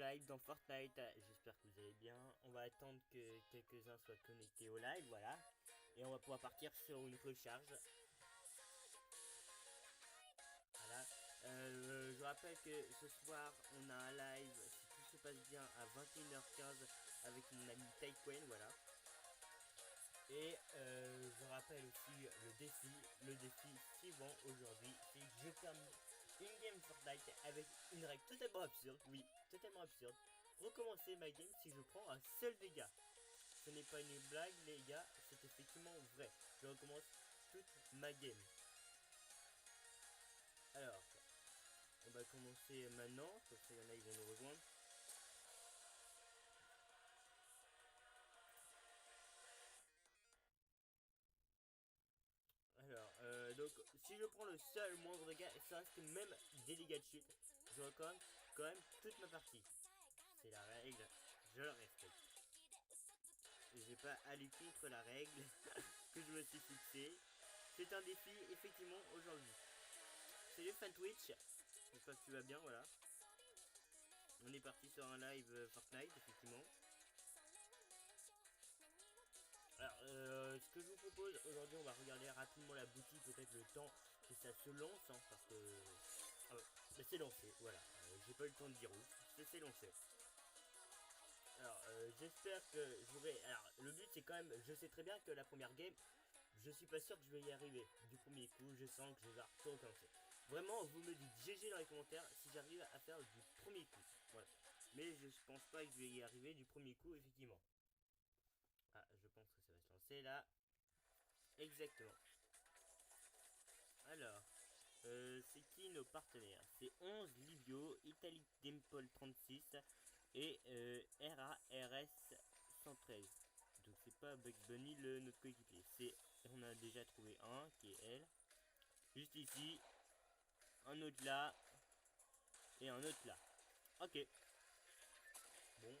live dans Fortnite. J'espère que vous allez bien. On va attendre que quelques-uns soient connectés au live, voilà. Et on va pouvoir partir sur une recharge. Voilà. Je rappelle que ce soir, on a un live, si tout se passe bien, à 21h15 avec mon ami Taekwen, voilà. Et je rappelle aussi le défi suivant aujourd'hui, c'est que je termine une game Fortnite avec une règle totalement absurde, oui, totalement absurde. Recommencer ma game si je prends un seul dégât. Ce n'est pas une blague les gars, c'est effectivement vrai. Je recommence toute ma game. Alors, on va commencer maintenant, comme ça il y en a, ils vont nous rejoindre. Alors, donc, si je prends le seul moindre dégât, ça reste même des dégâts de chute. Je recommence quand même toute ma partie. C'est la règle, je le respecte. Je vais pas aller contre la règle que je me suis fixée. C'est un défi, effectivement, aujourd'hui. Salut fan Twitch, j'espère que tu vas bien, voilà. On est parti sur un live Fortnite, effectivement. Alors, ce que je vous propose aujourd'hui, on va regarder rapidement la boutique, peut-être le temps que ça se lance, hein, parce que... Ah ouais, mais c'est lancé, voilà. J'ai pas eu le temps de dire où, c'est lancé. Alors, j'espère que j'aurai... Alors, le but, c'est quand même... Je sais très bien que la première game, je suis pas sûr que je vais y arriver. Du premier coup, je sens que je vais tout recommencer. Vraiment, vous me dites GG dans les commentaires si j'arrive à faire du premier coup. Voilà. Mais je pense pas que je vais y arriver du premier coup, effectivement. Ah, je pense que ça va se lancer là. Exactement. Alors, c'est qui nos partenaires? C'est 11 Livio, Italic Dempol 36 et RARS 113. Donc c'est pas Bugs Bunny notre coéquipier. C'est, on a déjà trouvé un qui est elle. Juste ici, un autre là et un autre là. Ok. Bon,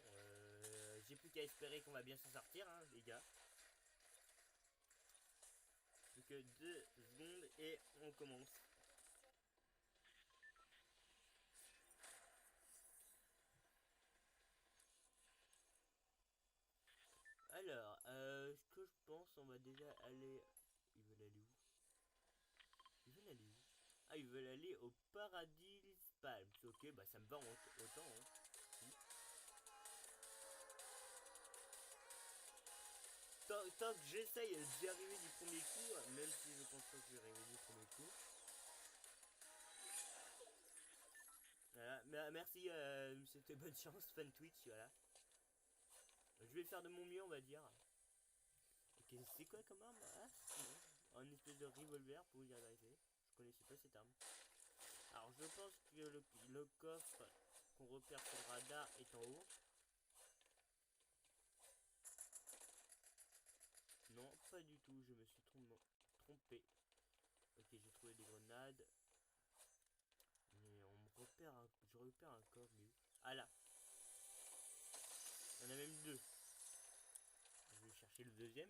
j'ai plus qu'à espérer qu'on va bien s'en sortir, hein, les gars. Plus que 2 secondes et on commence. Alors, ce que je pense, on va déjà aller... Ils veulent aller où? Ils veulent aller où? Ah, ils veulent aller au Paradis Palms. Ok, bah ça me va autant. Hein. Tant que j'essaye d'y arriver du premier coup, même si je pense pas que je vais arriver du premier coup. Voilà, merci, c'était bonne chance, fan Twitch, voilà. Je vais faire de mon mieux, on va dire. Ok, c'est quoi comme arme? Ah, non. Un espèce de revolver pour dire la vérité. Je connaissais pas cette arme. Alors, je pense que le coffre qu'on repère sur le radar est en haut. Non, pas du tout, je me suis trompé. Ok, j'ai trouvé des grenades. Mais on me repère je repère un coffre, mais où? Ah là. Il y en a même deux. Je vais chercher le deuxième.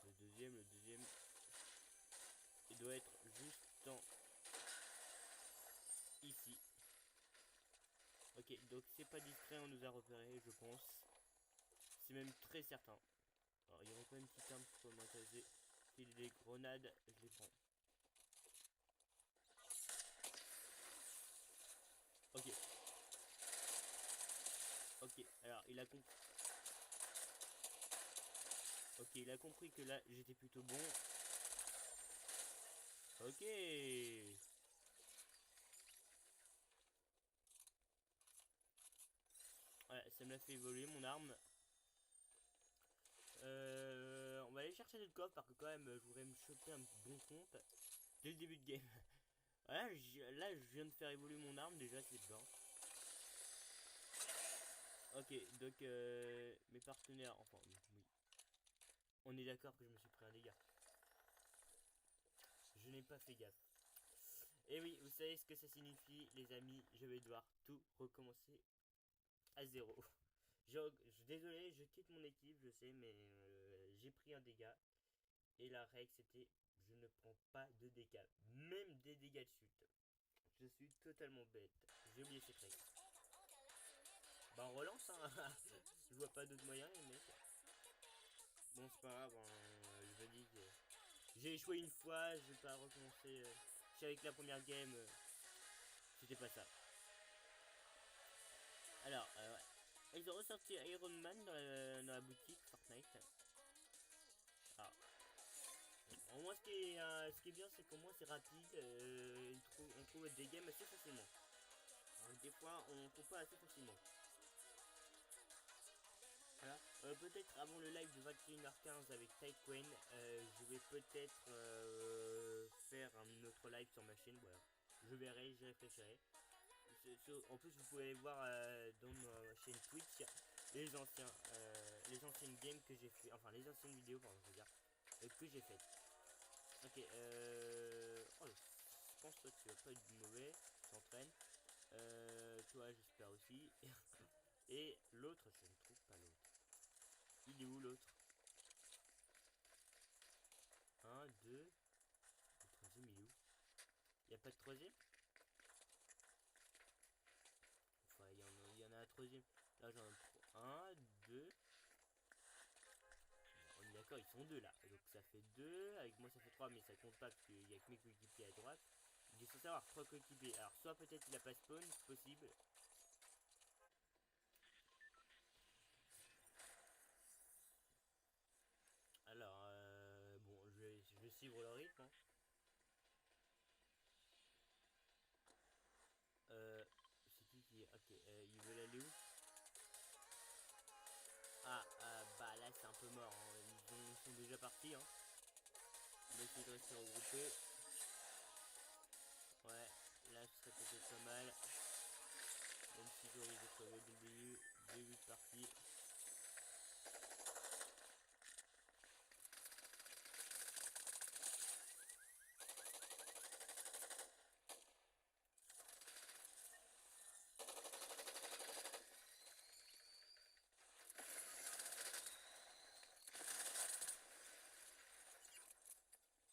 Le deuxième. Il doit être juste en... Ici. Ok, donc c'est pas discret, on nous a repéré, je pense. C'est même très certain. Alors, il y aurait pas une petite arme pour m'intéresser. S'il y a des grenades, je les prends. Ok. Ok, alors il a compris. Ok, il a compris que là j'étais plutôt bon. Ok. Ouais, ça m'a fait évoluer mon arme. On va aller chercher notre coffre parce que quand même je voudrais me choper un bon compte dès le début de game. Voilà, là je viens de faire évoluer mon arme déjà, c'est bien. Ok, donc mes partenaires, enfin oui. On est d'accord que je me suis pris un dégât. Je n'ai pas fait gaffe. Et oui, vous savez ce que ça signifie, les amis, je vais devoir tout recommencer à zéro. Désolé, je quitte mon équipe, je sais, mais j'ai pris un dégât. Et la règle, c'était je ne prends pas de dégâts, même des dégâts de chute. Je suis totalement bête. J'ai oublié ces trucs. Bah on relance hein. Je vois pas d'autre moyen les mecs. Bon c'est pas grave, hein. Je me dis que j'ai échoué une fois, je vais pas recommencer. Je sais avec la première game, c'était pas ça. Alors, ouais. Ils ont ressorti Iron Man dans la boutique Fortnite. Alors, au moins ce qui est bien c'est qu'au moins c'est rapide, on trouve des games assez facilement. Alors, des fois on trouve pas assez facilement. Voilà. Peut-être avant le live de 21h15 avec Tyqueen, je vais peut-être faire un autre live sur ma chaîne. Voilà. Je verrai, j'y réfléchirai. En plus, vous pouvez voir dans ma chaîne Twitch les anciennes games que j'ai fait, enfin les anciennes vidéos, pardon, je veux dire, que j'ai faites. Ok, oh, je pense que tu vas pas être mauvais, t'entraînes. Toi, j'espère aussi. Et l'autre, je ne trouve pas l'autre. Il est où l'autre? 1, 2. Le troisième, il est où? Il n'y a pas de troisième? Enfin, il y en a un troisième. Là, j'en ai 1, 2. On est d'accord, ils sont deux là. Donc ça fait 2. Avec moi, ça fait 3, mais ça compte pas parce qu'il y a que mes coéquipiers à droite. Il est censé avoir 3 coéquipiers. Alors, soit peut-être il a pas spawn, c'est possible. Alors, bon, je vais suivre le rythme. Hein. C'est qui est. Ok, ils veulent aller où? Ah, bah là c'est un peu mort. Hein. Ils sont déjà partis. Hein. On va essayer de rester regroupés. Ouais, là ce serait peut-être pas mal. Même si j'aurais de sauver dès le début de partie.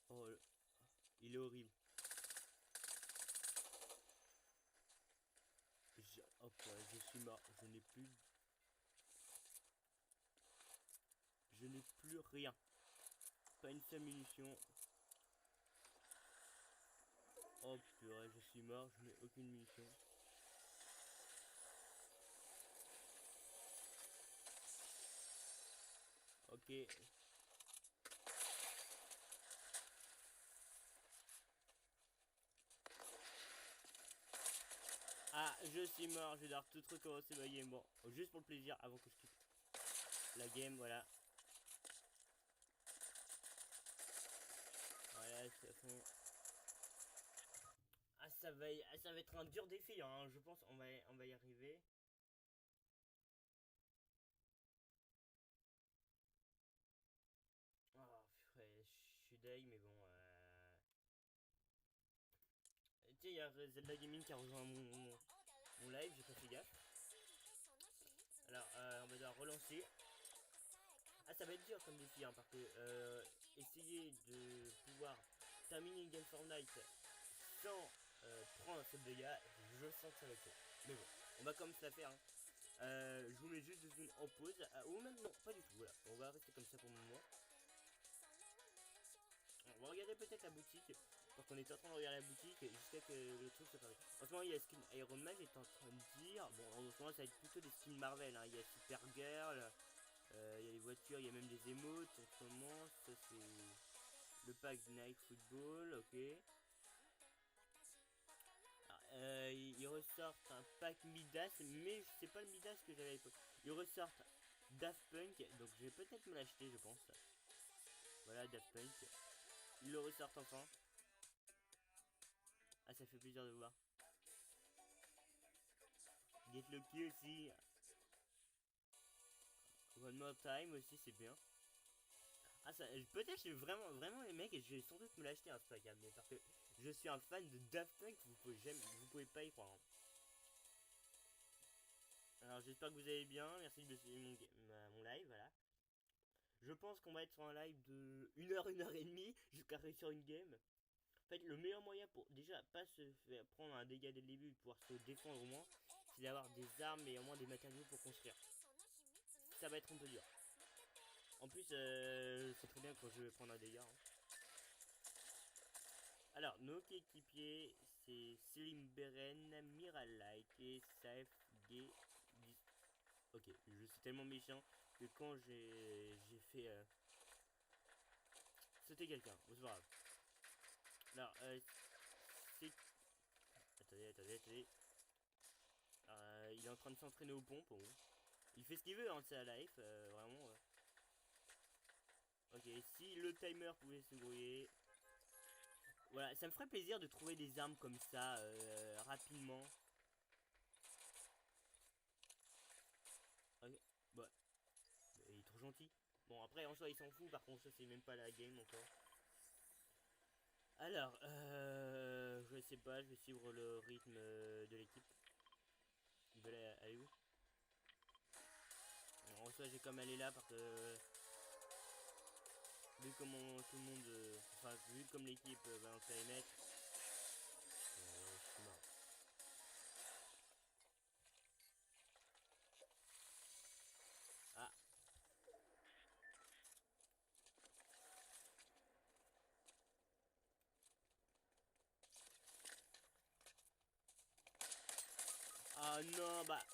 Oh, il est horrible. Hop, ouais, je suis mort. Je n'ai plus rien. Pas une seule munition. Oh purée, je suis mort. Je n'ai aucune munition. Ok. Ah, je suis mort. Je vais devoir tout recommencer ma game. Bon, juste pour le plaisir avant que je quitte la game. Voilà. Voilà, c'est à fond. Ah, ça va être un dur défi. Hein. Je pense on va y arriver. Oh, purée, je suis deg, mais bon. Tiens, il y a Zelda Gaming qui a rejoint mon live. J'ai pas fait gaffe. Alors, on va devoir relancer. Ah, ça va être dur comme défi, hein, parce que essayer de pouvoir terminer une game Fortnite sans prendre assez de dégâts, je sens que ça va être chaud. Mais bon, on va comme ça faire. Hein. Je vous mets juste 2 secondes en pause. Ou même non, pas du tout. Voilà, on va rester comme ça pour le moment. On va regarder peut-être la boutique. Parce qu'on est en train de regarder la boutique jusqu'à que le truc se passe. En ce moment, il y a skin Iron Man, j'étais en train de dire. Bon, en ce moment, ça va être plutôt des skins Marvel. Hein. Il y a Supergirl. Il y a les voitures, il y a même des émotes en ce moment. Ça c'est le pack Night Football, ok. Alors, ils ressortent un pack Midas, mais c'est pas le Midas que j'avais à l'époque. Ils ressortent Daft Punk, donc je vais peut-être me l'acheter, je pense. Voilà, Daft Punk. Ils le ressortent enfin. Ah, ça fait plaisir de voir. Get Lucky aussi. One More Time aussi, c'est bien. Ah, ça, peut-être je vraiment, vraiment les mecs, je vais sans doute me l'acheter un pack, mais parce que je suis un fan de Daft Punk, vous pouvez pas y croire. Hein. Alors j'espère que vous allez bien, merci de suivre mon live, voilà. Je pense qu'on va être sur un live de 1 heure et demie jusqu'à réussir une game. En fait, le meilleur moyen pour déjà pas se faire prendre un dégât dès le début, pouvoir se défendre au moins, c'est d'avoir des armes et au moins des matériaux pour construire. Ça va être un peu dur. En plus, c'est très bien quand je vais prendre un dégât. Hein. Alors, nos coéquipiers, c'est Slim Beren, Miralike et Safe G. Ok, je suis tellement méchant que quand j'ai fait sauter quelqu'un, bon, c'est pas grave. Alors, c'est... Attendez. Il est en train de s'entraîner aux pompes. Bon. Il fait ce qu'il veut, hein, c'est la life, vraiment. Ok, si le timer pouvait se brouiller. Voilà, ça me ferait plaisir de trouver des armes comme ça, rapidement. Ok, bah, il est trop gentil. Bon, après, en soi, il s'en fout, par contre, ça, c'est même pas la game encore. Alors, je sais pas, je vais suivre le rythme de l'équipe. Ils veulent aller où? En soi, j'ai comme aller là parce que vu comment tout le monde, enfin vu comme l'équipe va en périmètre, je suis mort. Ah, ah non, bah,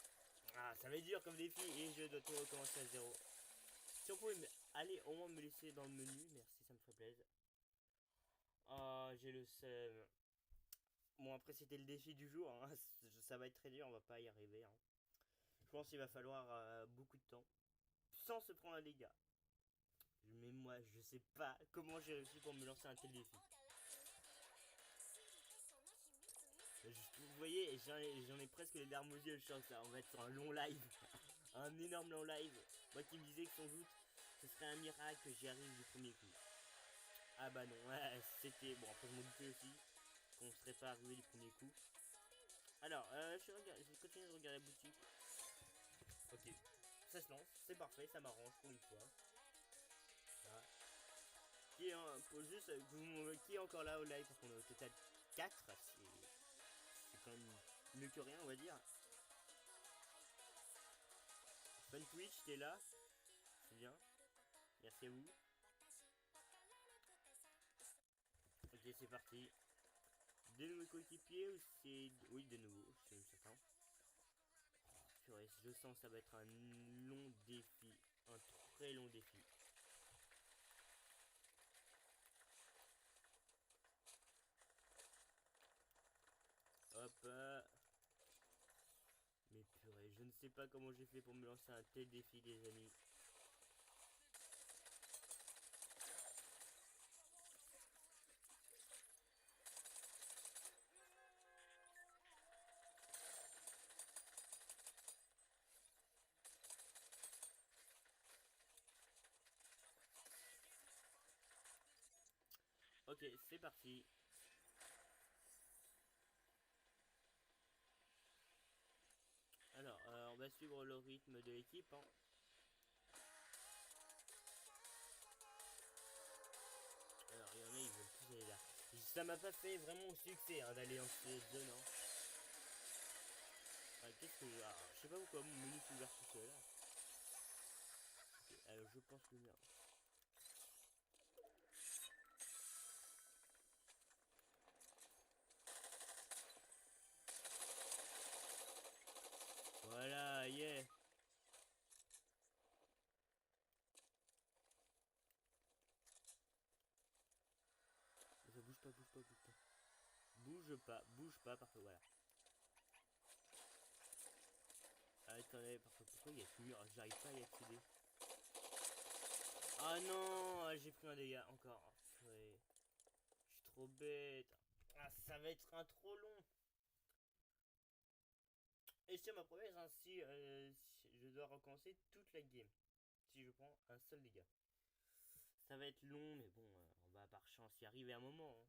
ah ça va être dur comme défi et je dois tout recommencer à zéro. Si on pouvait aller au moins me laisser dans le menu, merci, ça me ferait plaisir. Ah, j'ai le seum. Bon après c'était le défi du jour, hein. Ça va être très dur, on va pas y arriver. Hein. Je pense qu'il va falloir beaucoup de temps sans se prendre un dégât. Mais moi, je sais pas comment j'ai réussi pour me lancer un tel défi. Vous voyez, j'en ai presque les larmes aux yeux, je sens que ça va être un long live. Un énorme long live. Moi qui me disais que sans doute, ce serait un miracle que j'y arrive du premier coup. Ah bah non, ouais, c'était... Bon, après je m'en doutais aussi qu'on ne serait pas arrivé du premier coup. Alors, je continue de regarder la boutique. Ok, ça se lance, c'est parfait, ça m'arrange pour une fois. Voilà. Qui est, juste, qui est encore là au live parce qu'on est au total 4, c'est quand même mieux que rien on va dire. Fun Twitch, t'es là, c'est bien, merci à vous. Ok, c'est parti. De nouveaux coéquipiers ou c'est... Oui, de nouveau, c'est même certain. Oh, purée, je sens que ça va être un long défi, un très long défi. Hop. Mais purée, je ne sais pas comment j'ai fait pour me lancer un tel défi, les amis. Ok, c'est parti. Alors, on va suivre le rythme de l'équipe. Hein. Alors, il y en a, ils veulent tous aller là. Ça m'a pas fait vraiment au succès hein, d'aller en cette zone. Hein. Ah, qu'est-ce que... Ah, je sais pas pourquoi mon menu s'est ouvert tout seul. Okay, alors, je pense que merde. Voilà, yeah. Ça bouge pas, bouge pas, bouge pas. Bouge pas, parce que voilà. Ah, attendez, parce que pourquoi il y a ce mur? J'arrive pas à y accéder. Ah non, j'ai pris un dégât encore. Oh, ouais. Je suis trop bête. Ah, ça va être un trop long. Et c'est ma promesse, hein, si je dois recommencer toute la game. Si je prends un seul dégât. Ça va être long, mais bon, on va par chance y arriver à un moment. Hein.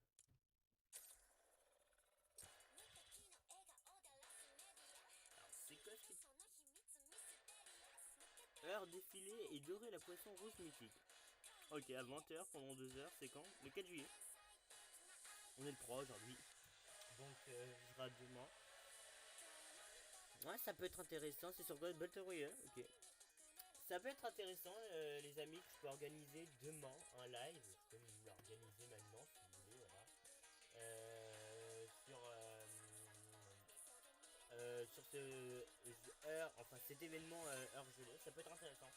Alors, c'est quoi ce heure défilé et dorer la poisson rouge mythique. Ok, à 20h pendant 2 heures, c'est quand? Le 4 juillet. On est le 3 aujourd'hui. Donc je sera demain. Ouais, ça peut être intéressant. C'est sur God Battle Royale. Ok. Ça peut être intéressant, les amis, que je peux organiser demain un live. Je peux l'organiser maintenant si vous voulez. Voilà. Sur ce enfin cet événement heure gelée, ça peut être intéressant.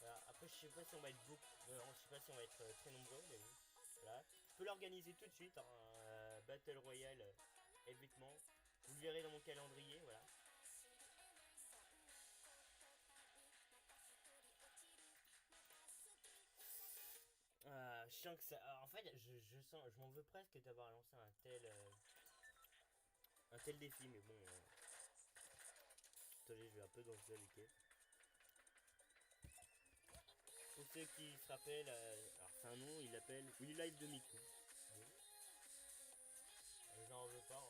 Voilà. Après, je sais pas si on va être beaucoup, je sais pas si on va être très nombreux, mais bon. Voilà. Je peux l'organiser tout de suite, hein, Battle Royale événement. Vous le verrez dans mon calendrier, voilà. Je sens que ça. En fait, je sens, je m'en veux presque d'avoir lancé un tel défi, mais bon. Attendez, je vais un peu dans le ok. Pour ceux qui se rappellent, alors c'est un nom, il l'appelle We Live de Miku. Bon. J'en veux pas,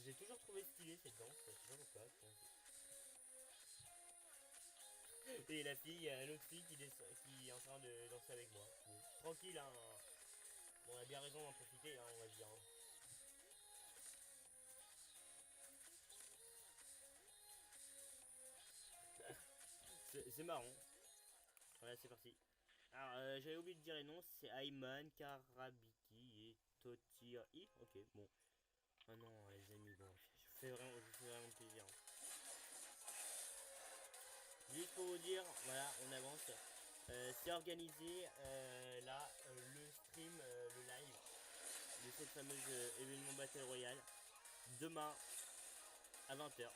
j'ai toujours trouvé stylé cette danse, je sais pas pourquoi. Et la fille, il y a une autre fille qui est en train de danser avec moi. Bon. Tranquille, hein. Bon, on a bien raison d'en profiter, hein, on va dire. Hein. C'est marrant. Voilà, c'est parti. Alors, j'avais oublié de dire les noms, c'est Ayman, Karabiki et Totir. Ok, bon. Ah non, les amis, bon, je fais vraiment plaisir. Juste pour vous dire, voilà, on avance. C'est organisé là, le stream, le live de cette fameuse événement Battle Royale demain à 20h.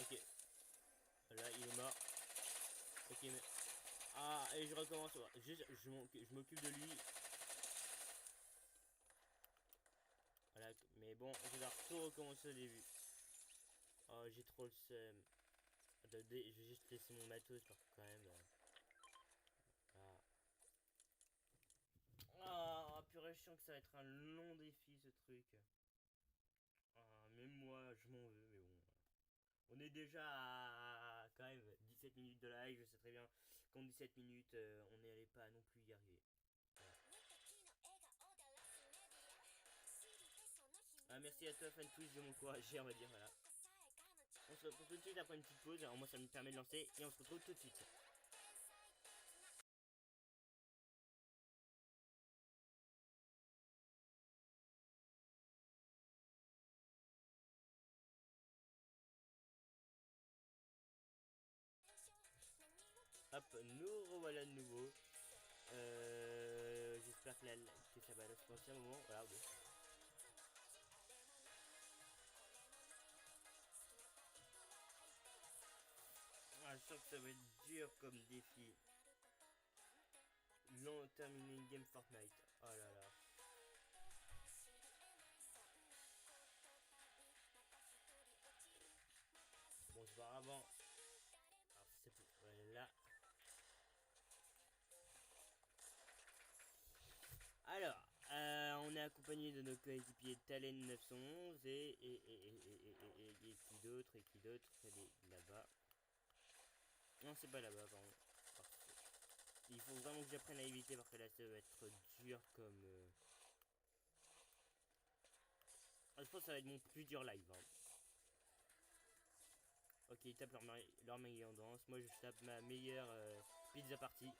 Ok, là il est mort. Ok, mais. Ah, et je recommence. Juste, je m'occupe de lui. Voilà, mais bon, je dois tout recommencer au début. Oh, j'ai trop le seum. Attendez, je vais juste laisser mon matos parce que quand même. Ah, purée, je sens que ça va être un long défi ce truc. Ah, même moi, je m'en veux, mais bon. On est déjà à quand même 17 minutes de live, je sais très bien qu'en 17 minutes, on n'allait pas non plus y arriver. Voilà. Ah, merci à toi, FanTwitch, de m'encourager, on va dire, voilà. On se retrouve tout de suite après une petite pause, alors moi ça me permet de lancer, et on se retrouve tout de suite. Hop, nous revoilà de nouveau. J'espère que ça va se passer un moment. Voilà, bon. Ah, je sens que ça va être dur comme défi. Long terminé une game Fortnite. Oh là là. Bon, je vais voir avant. Alors, c'est plus. Voilà. Alors, on est accompagné de nos coéquipiers Talen 911 et qui d'autre, elle est là-bas. Non, c'est pas là-bas, pardon. Parfait. Il faut vraiment que j'apprenne à éviter parce que là, ça va être dur comme. Ah, je pense que ça va être mon plus dur live. Hein. Ok, ils tapent leur meilleure en danse. Moi, je tape ma meilleure pizza party.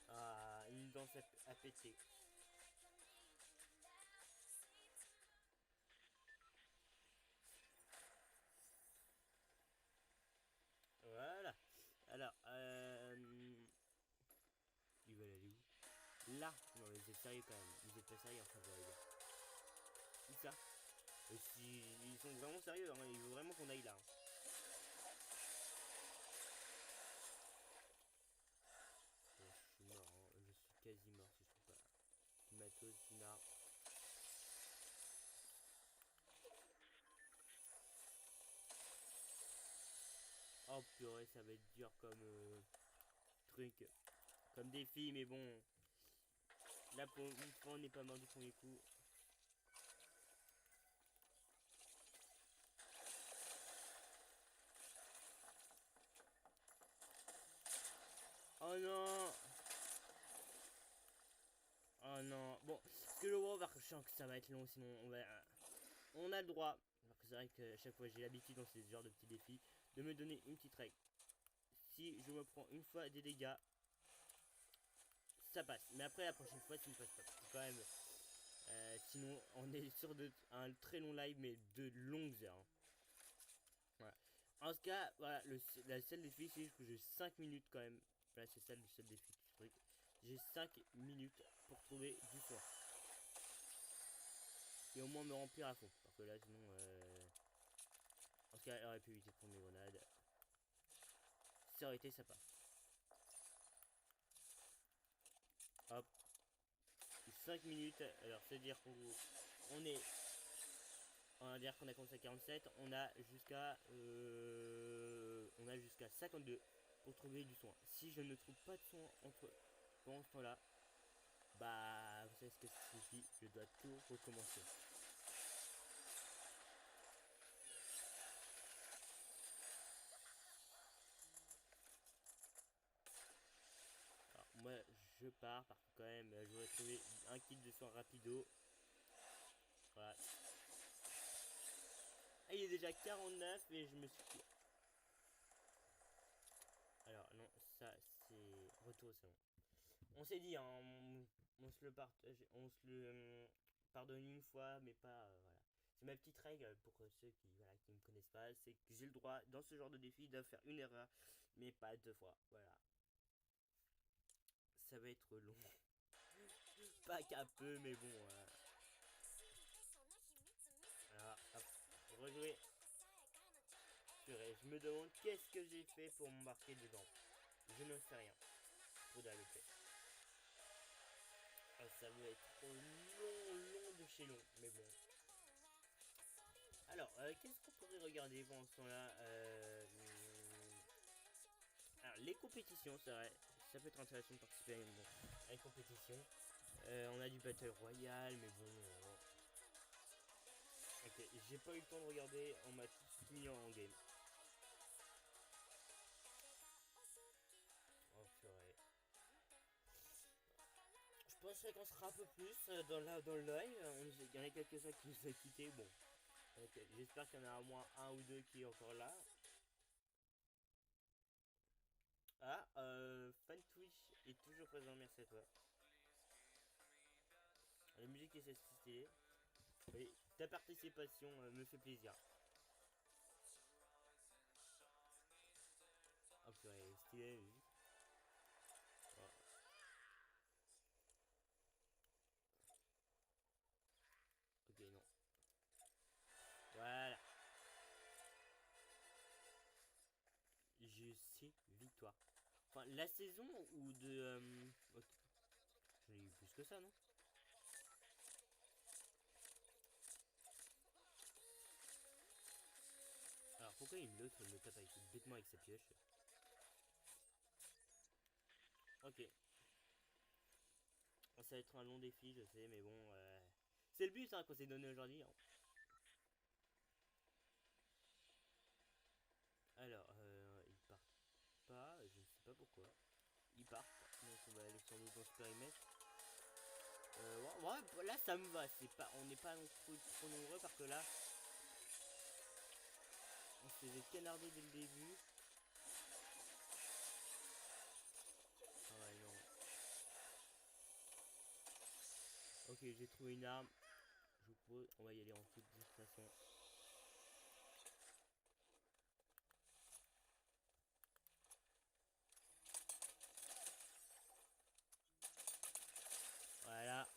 Ah, une danse à péter. Voilà. Alors, ils veulent aller où? Là. Non, mais vous êtes sérieux quand même. Vous êtes pas sérieux en train de aller là. Où ça? Si, ils sont vraiment sérieux, hein. Il veut vraiment qu'on aille là. Hein. Bon, je suis mort, hein. Je suis quasi mort si je trouve pas. Matos, Tina. Oh purée, ça va être dur comme truc. Comme défi, mais bon. Là, pour une fois, on n'est pas mort du premier coup. Oh non! Oh non! Bon, ce que je vois, je sens que ça va être long, sinon on va... On a le droit, alors que c'est vrai que à chaque fois j'ai l'habitude dans ces genres de petits défis, de me donner une petite règle. Si je me prends une fois des dégâts, ça passe. Mais après, la prochaine fois, ça ne passe pas. C'est quand même... sinon, on est sur un très long live, mais de longues heures. Hein. Voilà. En tout cas, voilà, la seule défi, c'est que j'ai 5 minutes quand même. Voilà, c'est ça le seul défi du truc. J'ai 5 minutes pour trouver du soin. Et au moins me remplir à fond. Parce que là, sinon... En tout cas, elle aurait pu éviter de prendre mes grenades. Ça aurait été sympa. Hop. 5 minutes. Alors, c'est-à-dire qu'on est... On va dire qu'on a commencé à 47. On a jusqu'à... on a jusqu'à 52 pour trouver du soin. Si je ne trouve pas de soin pendant ce temps-là, bah, vous savez ce que ça signifie. Je dois tout recommencer. Alors, moi, je pars parce que quand même, j'aurais trouvé un kit de soin rapido. Voilà. Ah, il est déjà 49 et je me suis... Alors, non, ça, c'est... Retour au salon. On s'est dit, hein, on se le partage, on se le pardonne une fois, mais pas... voilà. C'est ma petite règle pour ceux qui voilà qui me connaissent pas, c'est que j'ai le droit, dans ce genre de défi, de faire une erreur, mais pas deux fois. Voilà. Ça va être long. Pas qu'un peu, mais bon... Voilà, hop, rejouer. Purée, je me demande qu'est-ce que j'ai fait pour m'embarquer dedans. Je ne sais rien. Faudra le faire. Ah, ça va être long de chez long, mais bon. Alors, qu'est-ce qu'on pourrait regarder pendant ce temps-là Alors, les compétitions, c'est vrai. Ça peut être intéressant de participer à une compétition. On a du Battle Royale, mais bon... Ok, j'ai pas eu le temps de regarder, on m'a tout mis en game. Oh purée. Je penserais qu'on sera un peu plus dans le live. Il y en a quelques-uns qui nous ont quittés. Bon, okay. J'espère qu'il y en a au moins un ou deux qui est encore là. Ah, Fan Twitch est toujours présent, merci à toi. La musique est stylée. Oui, ta participation me fait plaisir. Oh purée, stylé la musique. Oh. Ok, non. Voilà. Je sais, victoire. Enfin, la saison ou de... Okay. J'en ai eu plus que ça, non? Alors pourquoi l'autre me tape bêtement avec sa pioche? Ok. Ça va être un long défi, je sais, mais bon... c'est le but hein, qu'on s'est donné aujourd'hui. Hein. Alors, il part pas, je ne sais pas pourquoi. Il part, donc on va aller sans doute dans ce périmètre. Ouais, là ça me va, c'est pas, on n'est pas non plus trop nombreux parce que là, on s'est fait canarder dès le début. Ah ouais, non. Ok, j'ai trouvé une arme. Je vous propose, on va y aller en toute discrétion. Voilà.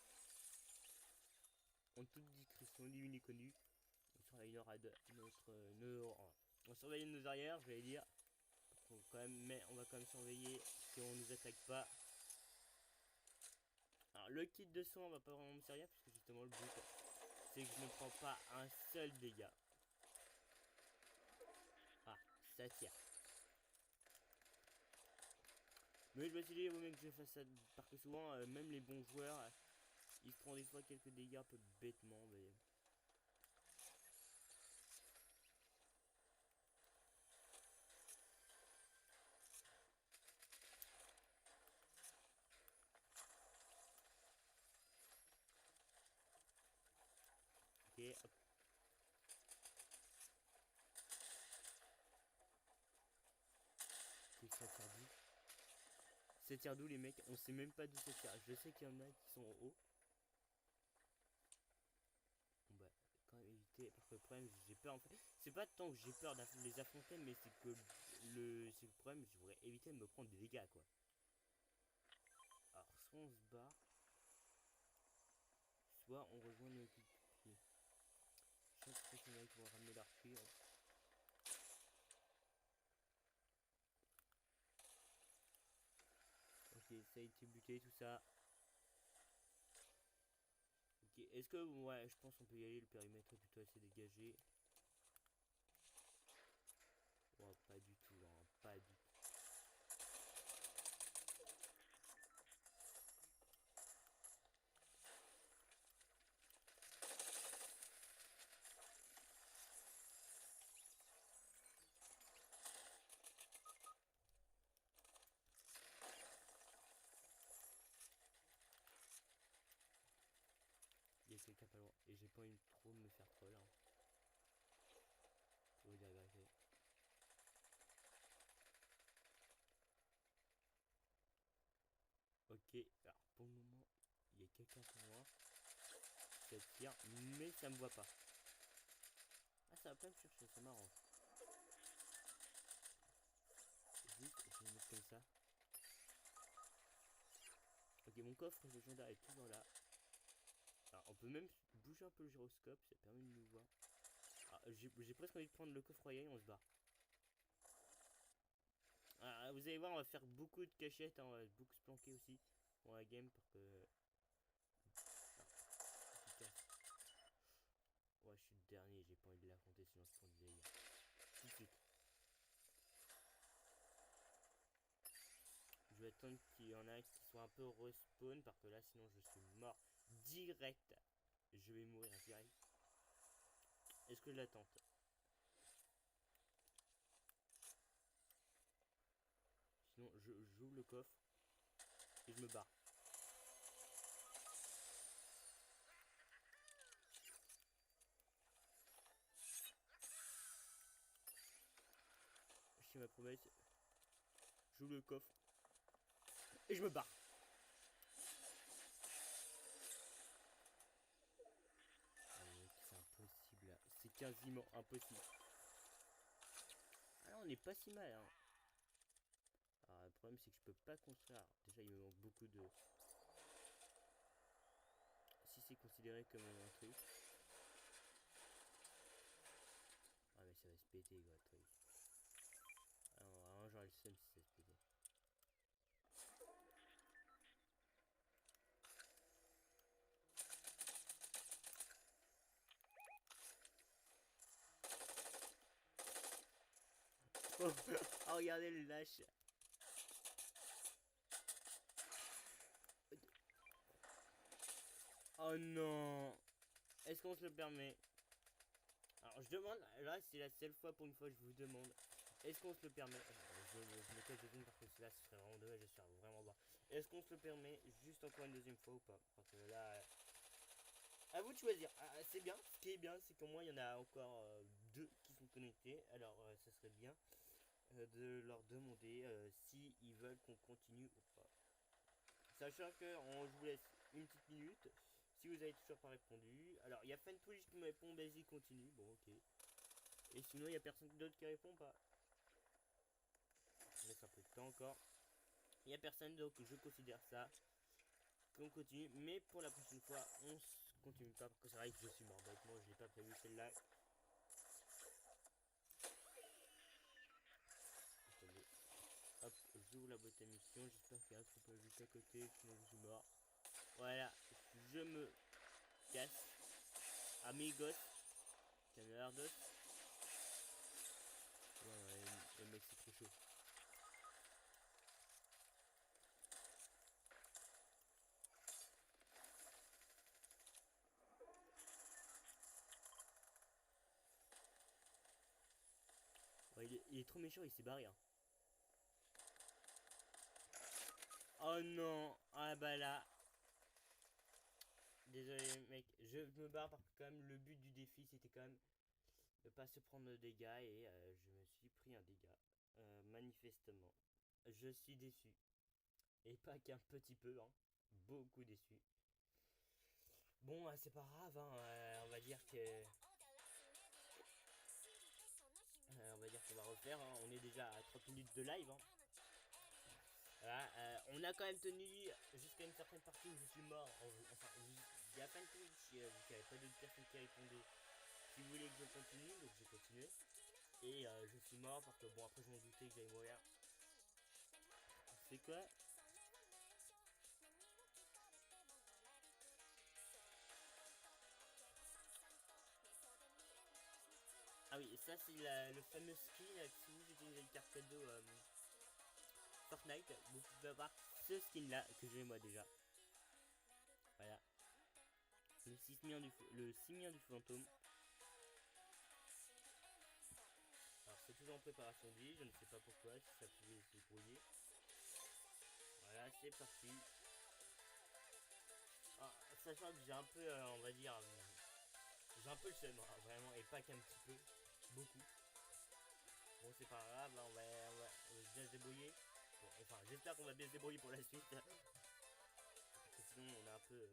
En toute discrétion, lui est connu. On surveillera on surveille nos arrières, je vais dire. Quand même, mais on va quand même surveiller qu'on nous attaque pas. Alors le kit de soin on va pas vraiment me servir parce que justement le but c'est que je ne prends pas un seul dégât. Ah, ça tire. Mais je me suis dit, il vaut mieux que je fasse ça parce que souvent, même les bons joueurs, Il se prend des fois quelques dégâts un peu bêtement, mais... Ok, hop. Ok, ça tire d'où? Ça tire d'où les mecs? On sait même pas d'où ça tire. Je sais qu'il y en a qui sont en haut. Bon bah, quand même éviter, parce que le problème, j'ai peur en fait. C'est pas tant que j'ai peur de les affronter, mais c'est que le problème, je voudrais éviter de me prendre des dégâts quoi. Alors, soit on se barre, soit on rejoint nos équipiers. Je sais qu'il y en a qui vont ramener leur cuir. Ok, ça a été buté, tout ça. Ok, est-ce que... Ouais, je pense qu'on peut y aller, le périmètre est plutôt assez dégagé. Oh, pas du tout, hein, pas du tout. Il y a quelqu'un pas loin. Et j'ai pas envie de trop me faire troll. Hein. Pour lui agresser. Ok, alors pour le moment, il y a quelqu'un pas loin. Ça tire, mais ça me voit pas. Ah, ça va pas me chercher, c'est marrant. Juste, je vais mettre comme ça. Ok, mon coffre légendaire est toujours là. Alors, on peut même bouger un peu le gyroscope, ça permet de nous voir. Ah, j'ai presque envie de prendre le coffre royal et on se barre. Ah, vous allez voir, on va faire beaucoup de cachettes, hein, on va beaucoup se planquer aussi dans la game pour que... Ah, ouais, je suis le dernier, j'ai pas envie de l'affronter sinon je prends du délire. Tout de suite. Je vais attendre qu'il y en a qui soient un peu respawn parce que là sinon je suis mort direct. Je vais mourir direct. Est-ce que je l'attends? Sinon j'ouvre le coffre et je me barre. Je fais ma promesse. J'ouvre le coffre et je me barre. C'est impossible là. C'est quasiment impossible. Ah non, on n'est pas si mal. Hein. Alors, le problème c'est que je peux pas construire. Alors, déjà il me manque beaucoup de... Si c'est considéré comme un truc. Ah mais ça va se péter quoi, truc. Alors vraiment j'aurais le seum si ça se pétait. Oh, oh regardez le lâche. Oh non. Est-ce qu'on se le permet? Alors je demande, là c'est la seule fois pour une fois que je vous demande. Est-ce qu'on se le permet? Je me cache de parce que là ce serait vraiment dommage, je suis vraiment bas. Est-ce qu'on se le permet juste encore une deuxième fois ou pas? Parce que là... à vous de choisir. Ah, c'est bien, ce qui est bien c'est qu'au moins il y en a encore deux qui sont connectés. Alors ça serait bien de leur demander si ils veulent qu'on continue ou pas. Sachant que je vous laisse une petite minute. Si vous avez toujours pas répondu. Alors il y a Fantwitch qui me répond vas-y continue. Bon ok. Et sinon il y a personne d'autre qui répond pas. Je laisse un peu de temps encore. Il y a personne donc je considère ça qu'on continue. Mais pour la prochaine fois on continue pas parce que c'est vrai que je suis mort bêtement. Je l'ai pas prévu celle-là. Attendez. Hop, j'ouvre la boîte à mission. J'espère qu'il y a un truc pas juste à côté. Sinon je suis mort. Voilà, je me casse. Amigos. Camardos. Ouais, le mec c'est trop chaud. il est trop méchant, il s'est barré. Hein. Oh non. Ah bah là. Désolé mec, je me barre parce que quand même le but du défi c'était quand même de pas se prendre de dégâts et je me suis pris un dégât. Manifestement. Je suis déçu. Et pas qu'un petit peu, hein. Beaucoup déçu. Bon, c'est pas grave, hein. On va dire que... on va dire qu'on va refaire, hein. On est déjà à 30 minutes de live, hein. Voilà, on a quand même tenu jusqu'à une certaine partie où je suis mort. Enfin, il y a pas de Twitch, vu qu'il n'y avait pas d'autres personnes qui répondaient. Qui voulaient que je continue, donc j'ai continué. Et je suis mort parce que bon, après je m'en doutais que j'allais mourir. C'est quoi? Ah oui, ça c'est le fameux skin si vous utilisez une carte cadeau Fortnite, vous pouvez avoir ce skin là que j'ai moi déjà. Voilà. Le simien du fantôme. Alors c'est toujours en préparation de vie, je ne sais pas pourquoi, si ça pouvait se débrouiller. Voilà, c'est parti. Ah, sachant que j'ai un peu, on va dire, j'ai un peu le seum, hein, vraiment, et pas qu'un petit peu, beaucoup. Bon, c'est pas grave, hein, on va bien se débrouiller. Bon, enfin, j'espère qu'on va bien se débrouiller pour la suite. Parce que sinon, on est un peu...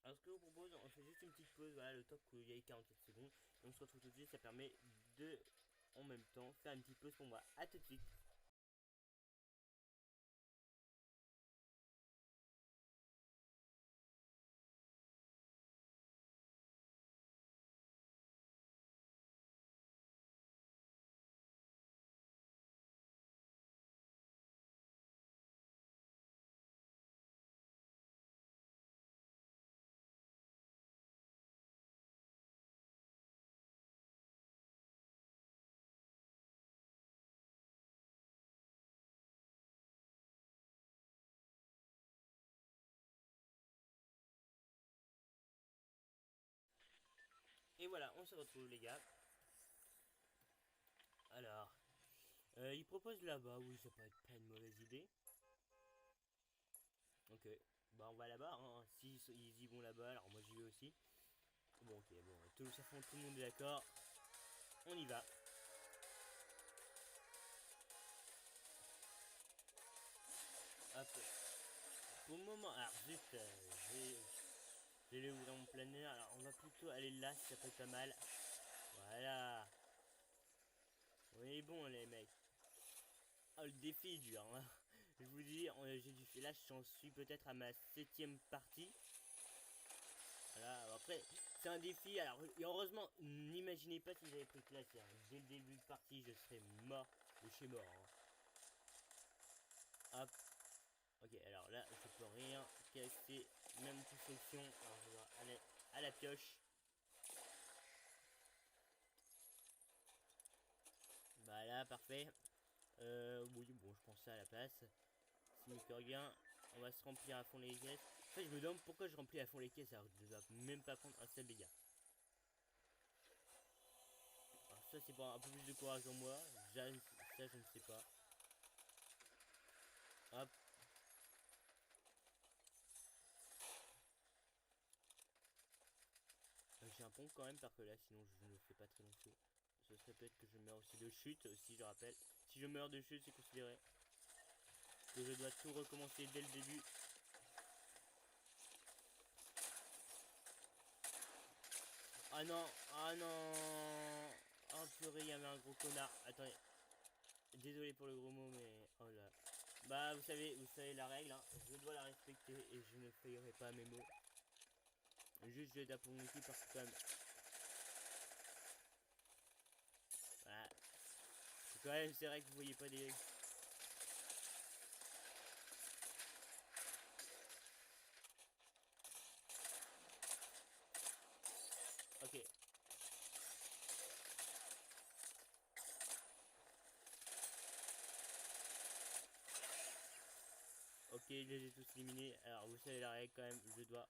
Alors, ce que je vous propose, on fait juste une petite pause, voilà, le temps qu'il y ait 47 secondes. Et on se retrouve tout de suite, ça permet de, en même temps, faire une petite pause pour moi. A tout de suite. Et voilà, on se retrouve, les gars. Alors, il propose là-bas, oui, ça peut être pas une mauvaise idée. Ok, bah on va là-bas, hein. Si ils y vont là-bas, alors moi j'y vais aussi. Bon, ok, bon, tout le monde est d'accord. On y va. Hop. Pour le moment, alors juste, j'ai les ouvrir mon planeur. Alors on va plutôt aller là, si ça peut être pas mal. Voilà. Oui, bon les mecs. Oh, le défi est dur, hein. Je vous dis, j'ai dû faire là, j'en suis peut-être à ma 7ème partie. Voilà, après, c'est un défi. Alors, et heureusement, n'imaginez pas si j'avais pris classe. Hein. Dès le début de partie, je serais mort de chez mort. Hein. Hop. Ok, alors là, je peux rien casser. Même toute fonction. Alors, je vais aller à la pioche. Voilà, parfait. Oui, bon, je pense ça à la place. Si me fait rien, on va se remplir à fond les caisses. En fait, je me demande pourquoi je remplis à fond les caisses alors que je ne dois même pas prendre un seul dégât. Alors ça, c'est pour un peu plus de courage en moi. Ça, je ne sais pas. Hop. J'ai un pont quand même parce que là, sinon je ne fais pas très long feu. Ce serait peut-être que je meurs aussi de chute, aussi je rappelle. Si je meurs de chute, c'est considéré que je dois tout recommencer dès le début. Ah non, ah non. Oh purée, il y avait un gros connard. Attendez. Désolé pour le gros mot, mais oh là. Bah vous savez la règle, hein. Je dois la respecter et je ne faillerai pas mes mots. Juste je tape pour mon équipe parce que quand même. Voilà. Quand même, c'est vrai que vous voyez pas des. Ok. Ok, je les ai tous éliminés. Alors, vous savez la règle quand même, je dois.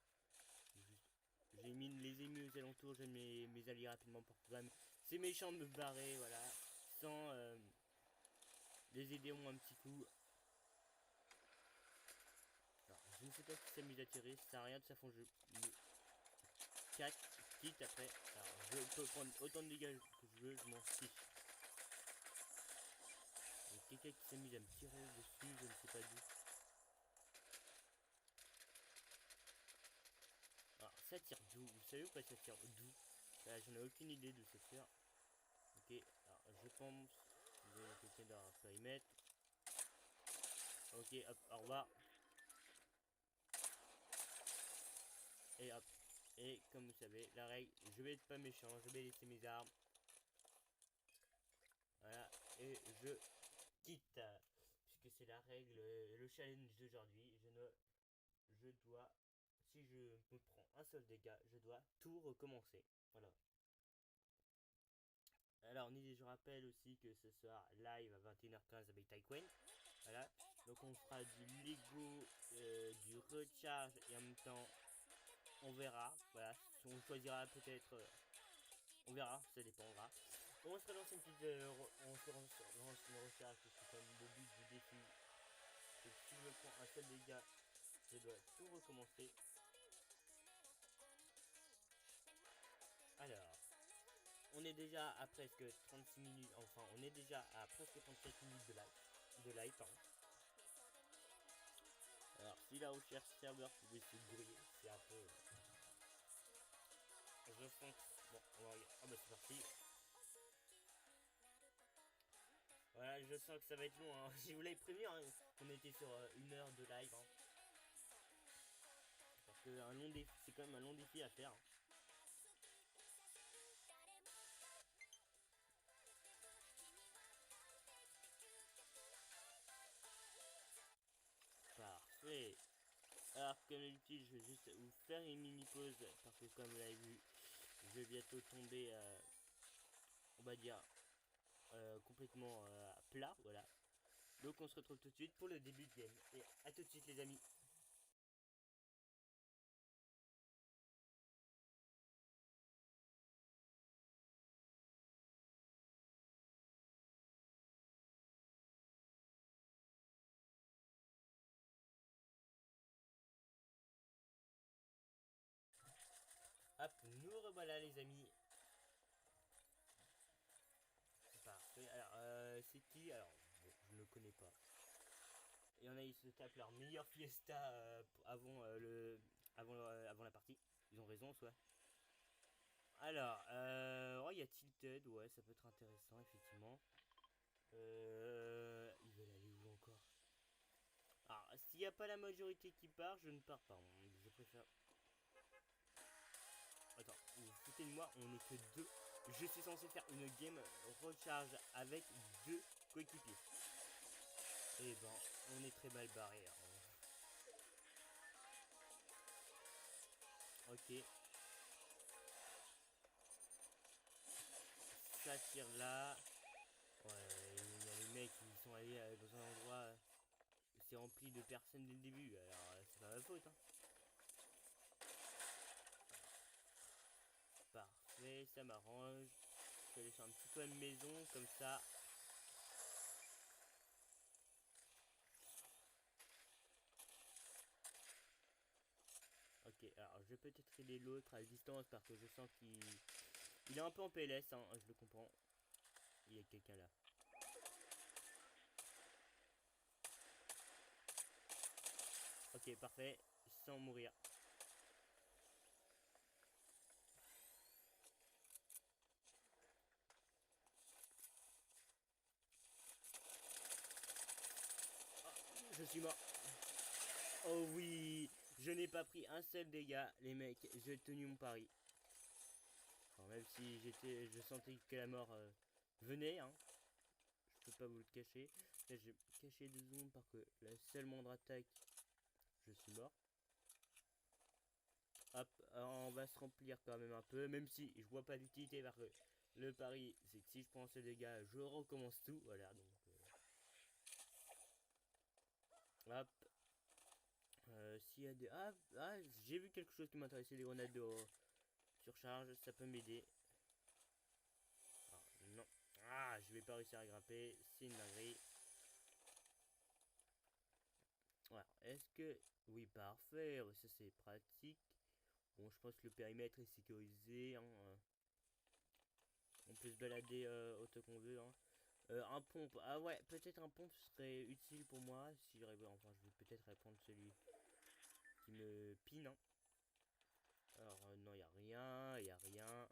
J'élimine les ennemis aux alentours, je mets mes alliés rapidement pour quand même. C'est méchant de me barrer, voilà, sans les aider au moins un petit coup. Alors, je ne sais pas qui s'amuse à tirer, ça sert à rien de faire fond, je me quitte après. Alors, je peux prendre autant de dégâts que je veux, je m'en fiche. Il y a quelqu'un qui s'amuse à me tirer dessus, je ne sais pas d'où. Alors, ça tire d'où? Vous savez ou pas ça tire d'où? J'en ai aucune idée d'où ça tire. Ok, alors je pense qu'il y a quelqu'un dans un périmètre. Ok, hop, au revoir. Et hop. Et comme vous savez, la règle, je vais être pas méchant, je vais laisser mes armes. Voilà, et je quitte. Puisque c'est la règle, le challenge d'aujourd'hui. Je dois, si je me prends un seul dégât, je dois tout recommencer. Voilà. Alors, je rappelle aussi que ce soir, live à 21h15 avec Taekwon. Voilà. Donc, on fera du Lego, du recharge et en même temps, on verra. Voilà. On choisira peut-être. On verra, ça dépendra. On se relance une petite. On se relance une recharge parce que, comme le but du défi, c'est que si je me prends un seul dégât, je dois tout recommencer. Alors. On est déjà à presque 36 minutes, enfin on est déjà à presque 37 minutes de live, pardon. Alors si la recherche serveur pouvait se brouiller, c'est un peu... Je sens que... Bon, on va regarder. Ah bah c'est parti. Voilà, je sens que ça va être long, hein. Je vous l'avais prévenu, hein. On était sur 1 heure de live, hein. Parce que c'est quand même un long défi à faire, hein. Parfait. Alors comme d'habitude, je vais juste vous faire une mini pause parce que comme vous l'avez vu, je vais bientôt tomber, on va dire, complètement plat, voilà. Donc on se retrouve tout de suite pour le début de game. Et à tout de suite les amis. Hop, nous revoilà les amis. Parfait. Alors, c'est qui? Alors, bon, je ne le connais pas. Il y en a, ils se tapent leur meilleure fiesta avant la partie. Ils ont raison, soit. Alors, oh, il y a Tilted, ouais, ça peut être intéressant, effectivement. Ils veulent aller où encore? Alors, s'il n'y a pas la majorité qui part, je ne pars pas. Je préfère... Attends, vous foutez de moi, on est que deux. Je suis censé faire une game recharge avec deux coéquipiers. Et ben, on est très mal barré. Hein. Ok. Ça tire là. Ouais, il y a les mecs qui sont allés dans un endroit. C'est rempli de personnes dès le début. Alors, c'est pas ma faute. Hein. Parfait, ça m'arrange. Je vais aller faire un petit peu de maison comme ça. Ok, alors je vais peut-être aider l'autre à distance parce que je sens qu'il est un peu en PLS, hein, je le comprends. Il y a quelqu'un là. Ok, parfait, sans mourir. Oh, je suis mort. Oh oui, je n'ai pas pris un seul dégât, les mecs, j'ai tenu mon pari. Enfin, même si je sentais que la mort venait, hein. Je peux pas vous le cacher. Là, je vais me cacher 2 secondes parce que la seule moindre attaque, je suis mort. Hop, on va se remplir quand même un peu, même si je vois pas d'utilité parce que le pari, c'est que si je prends ce dégât, je recommence tout. Voilà, donc... hop. S'il y a des... Ah, j'ai vu quelque chose qui m'intéressait, des grenades de surcharge, ça peut m'aider. Ah, je vais pas réussir à grimper. C'est une dinguerie. Voilà. Est-ce que... Oui, parfait. Ouais, ça, c'est pratique. Bon, je pense que le périmètre est sécurisé. Hein. On peut se balader autant qu'on veut. Hein. Un pompe. Ah ouais, peut-être un pompe serait utile pour moi. Si j'arrive... Enfin, je vais peut-être répondre celui qui me pine. Hein. Alors, non, il n'y a rien. Il n'y a rien.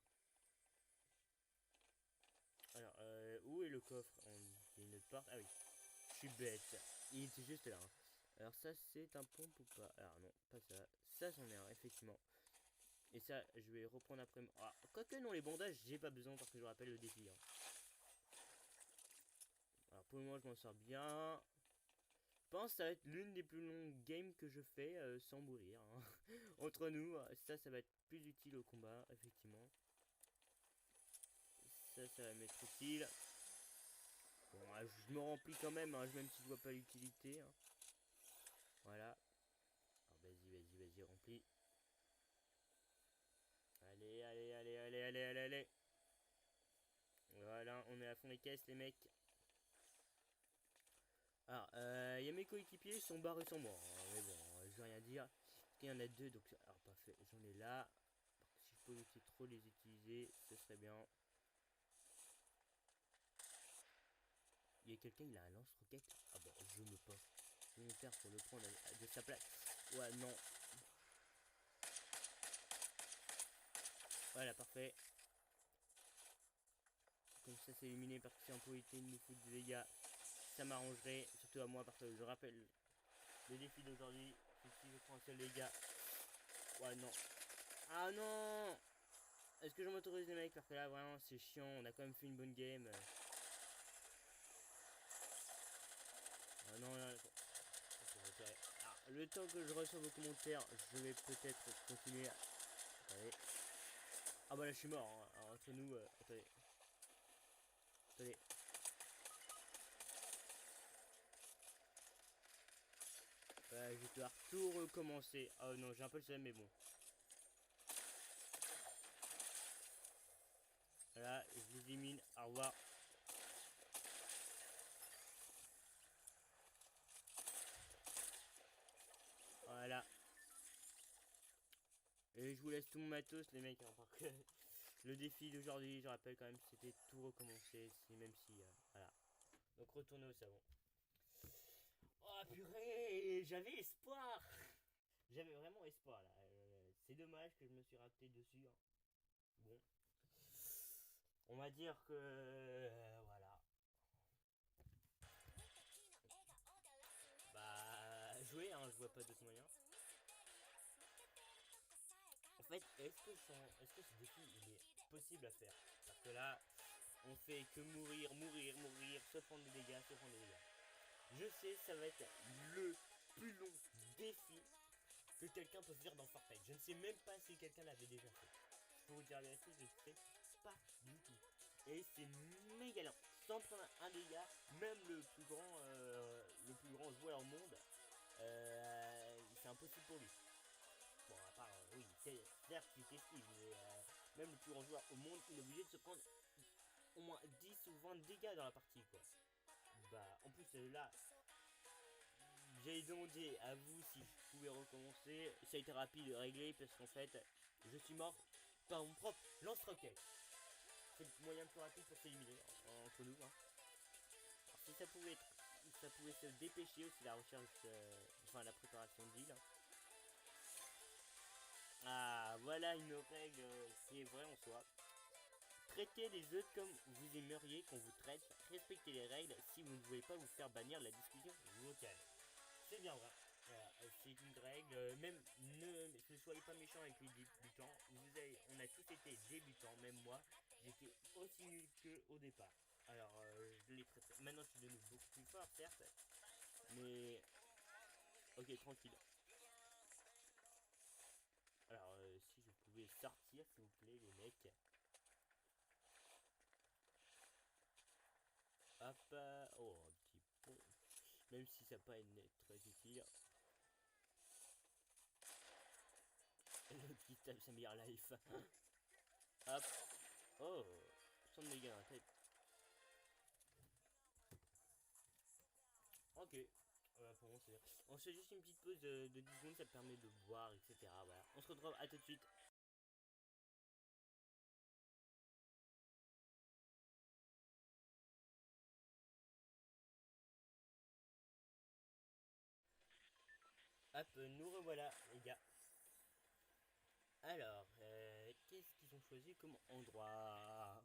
Alors, où est le coffre? Il y a une autre porte. Ah oui. Je suis bête. Il était juste là. Hein. Alors ça, c'est un pompe ou pas? Alors non, pas ça. Ça, j'en ai un, effectivement. Et ça, je vais reprendre après. Ah, quoique non, les bandages, j'ai pas besoin parce que je rappelle le défi. Hein. Alors pour le moment, je m'en sors bien. Je pense que ça va être l'une des plus longues games que je fais sans mourir. Hein. Entre nous, ça va être plus utile au combat, effectivement. Ça va m'être utile. Bon, je me remplis quand même, hein, même si je vois pas l'utilité. Hein. Voilà. Alors vas-y, remplis. Allez, allez, allez, allez, allez, allez, allez. Voilà, on est à fond les caisses, les mecs. Alors, il y a mes coéquipiers, ils sont barrés sans moi. Hein, mais bon, je vais rien dire. Il y en a deux, donc... Alors, parfait, j'en ai là. Si je peux éviter trop les utiliser, ce serait bien. Il y a quelqu'un, il a un lance-roquette. Ah bon, je me pas. Je vais me faire pour le prendre de sa place. Ouais, non. Voilà, parfait. Comme ça, c'est éliminé parce que c'est en probabilité de nous foutre des dégâts. Ça m'arrangerait, surtout à moi, parce que je rappelle le défi d'aujourd'hui. C'est si je prends un seul dégât. Ouais, non. Ah non! Est-ce que je m'autorise les mecs? Parce que là, vraiment, c'est chiant. On a quand même fait une bonne game. Ah non, là. Alors, le temps que je reçois vos commentaires, je vais peut-être continuer. Attendez. Ah bah là, je suis mort. Hein. Alors, entre nous, attendez. Attendez. Je vais devoir tout recommencer. Oh non, j'ai un peu le seum, mais bon. Voilà, je vous élimine. Au revoir. Voilà. Et je vous laisse tout mon matos, les mecs. Hein, parce que le défi d'aujourd'hui, je rappelle quand même, c'était tout recommencer. Même si. Voilà. Donc, retourner au savon. Oh purée, j'avais espoir. J'avais vraiment espoir là. C'est dommage que je me suis raté dessus. Hein. Bon. On va dire que... voilà. Bah... Jouer, hein, je vois pas d'autre moyen. En fait, est-ce que ce défi, il est possible à faire? Parce que là, on fait que mourir, se prendre des dégâts, se prendre des dégâts. Je sais, ça va être le plus long défi que quelqu'un peut faire dans Fortnite. Je ne sais même pas si quelqu'un l'avait déjà fait. Pour vous dire la vérité, je ne sais pas du tout. Et c'est méga lent. Sans prendre un dégât, même le plus grand joueur au monde, c'est impossible pour lui. Bon, à part, oui, certes, il t'esquive, mais même le plus grand joueur au monde, il est obligé de se prendre au moins 10 ou 20 dégâts dans la partie, quoi. Bah, en plus, là, j'ai demandé à vous si je pouvais recommencer. Ça a été rapide de régler parce qu'en fait, je suis mort par mon propre lance-roquette. C'est le moyen le plus rapide pour s'éliminer entre nous. Hein. Alors, si ça pouvait se dépêcher aussi la recherche, enfin la préparation de l'île. Hein. Ah, voilà une règle qui est vraie en soi. Traitez les autres comme vous aimeriez qu'on vous traite. Respectez les règles si vous ne voulez pas vous faire bannir de la discussion vocale. C'est bien vrai. Voilà, c'est une règle. Même ne soyez pas méchant avec les débutants. On a tous été débutants, même moi. J'étais aussi nul que au départ. Alors, je l'ai traité. Maintenant, je suis devenu beaucoup plus fort, certes. Mais. Ok, tranquille. Alors, si je pouvais sortir, s'il vous plaît, les mecs. Hop. Oh, un petit pont. Même si ça n'a pas été très utile. Le qui tape sa meilleure life. Hop. Oh, 100 dégâts dans la tête. Ok. Pour moi, c'est bien. On se fait juste une petite pause de 10 secondes, ça te permet de boire, etc. Voilà. On se retrouve à tout de suite. Hop, nous revoilà, les gars. Alors, qu'est-ce qu'ils ont choisi comme endroit?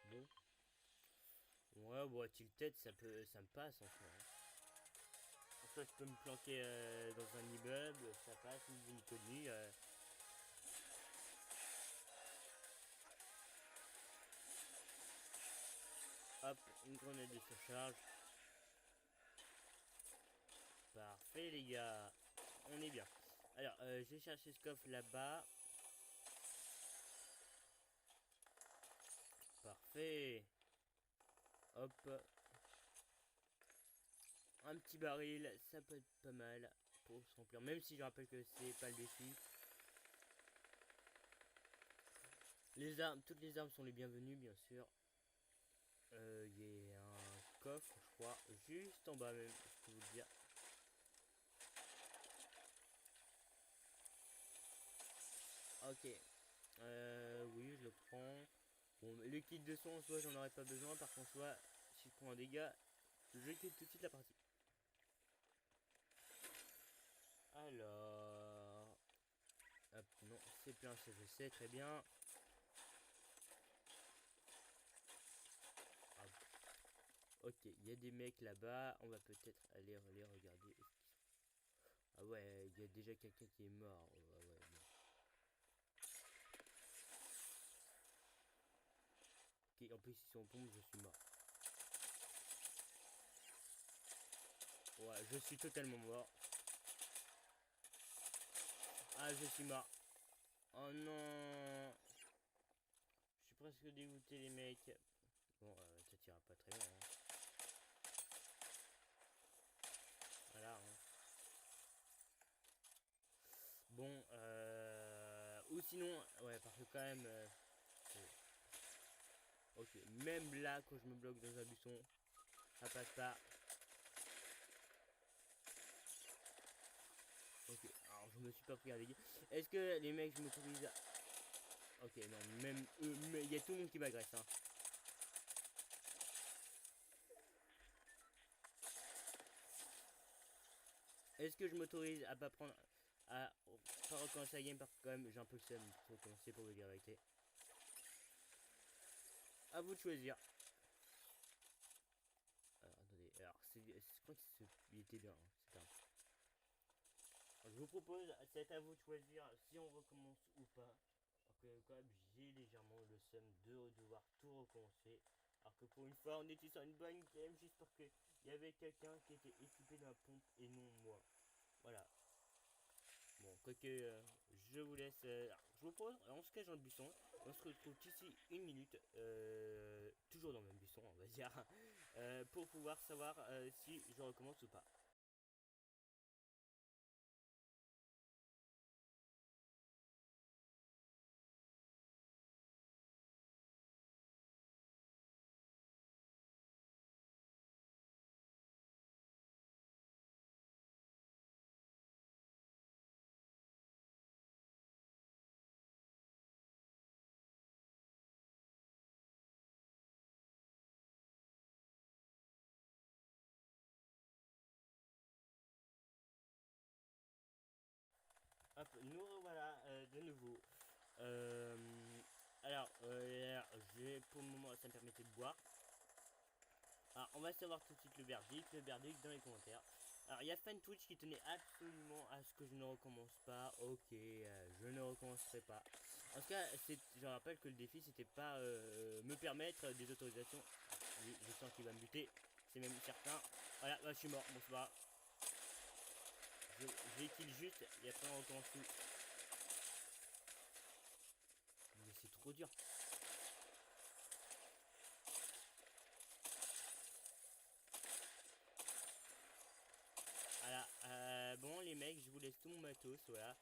Bon. Ouais, bon, Tilted, ça me passe en fait. En fait, je peux me planquer dans un immeuble, ça passe, une connue. Hop, une grenade de surcharge. Parfait, les gars. On est bien. Alors, je vais chercher ce coffre là-bas. Parfait. Hop. Un petit baril, ça peut être pas mal pour se remplir. Même si je rappelle que c'est pas le défi. Les armes, toutes les armes sont les bienvenues, bien sûr. Il y a un coffre, je crois, juste en bas même, je peux vous le dire. Ok. Oui, je le prends. Bon, le kit de son, soit j'en aurais pas besoin. Par contre, soit si je prends un dégât, je quitte tout de suite la partie. Alors... Hop, non, c'est plein, ça je sais très bien. Hop. Ok, il y a des mecs là-bas. On va peut-être aller les regarder. Ah ouais, il y a déjà quelqu'un qui est mort. Ah ouais, bon. Ok, en plus, si on tombe, je suis mort. Ouais, je suis totalement mort. Ah, je suis mort. Oh non. Je suis presque dégoûté, les mecs. Bon, ça tira pas très bien. Hein. Voilà. Hein. Bon, ou sinon, ouais, parce que quand même, ok, même là, quand je me bloque dans un buisson, ça passe pas. Ok, alors je me suis pas pris à dégâts. Est-ce que les mecs, je m'autorise à... Ok, non, même eux, il y a tout le monde qui m'agresse, hein. Est-ce que je m'autorise à pas prendre... à pas recommencer la game parce que quand même j'ai un peu le seum pour recommencer pour vous dire la vérité. À vous de choisir. Alors, attendez, alors je crois qu'il était bien, hein, c'est un... Je vous propose, c'est à vous de choisir si on recommence ou pas. Alors que quand même j'ai légèrement le seum de devoir tout recommencer. Alors que pour une fois on était sur une bonne game juste parce qu'il y avait quelqu'un qui était équipé d'un pompe et non moi. Voilà. Bon, quoique je vous laisse. Je vous propose, on se cache dans le buisson. On se retrouve ici une minute. Toujours dans le même buisson, on va dire. Pour pouvoir savoir si je recommence ou pas. Hop, nous revoilà de nouveau. Euh, alors, pour le moment, ça me permettait de boire. Alors, on va savoir tout de suite le verdict dans les commentaires. Alors, il y a Fan Twitch qui tenait absolument à ce que je ne recommence pas. Ok, je ne recommencerai pas. En tout cas, je rappelle que le défi, c'était pas me permettre des autorisations. Oui, je sens qu'il va me buter, c'est même certain. Voilà, bah, je suis mort, bon, c'est pas grave. Je vais kill juste et après on recommence tout. Mais c'est trop dur. Voilà, bon les mecs, je vous laisse tout mon matos, voilà.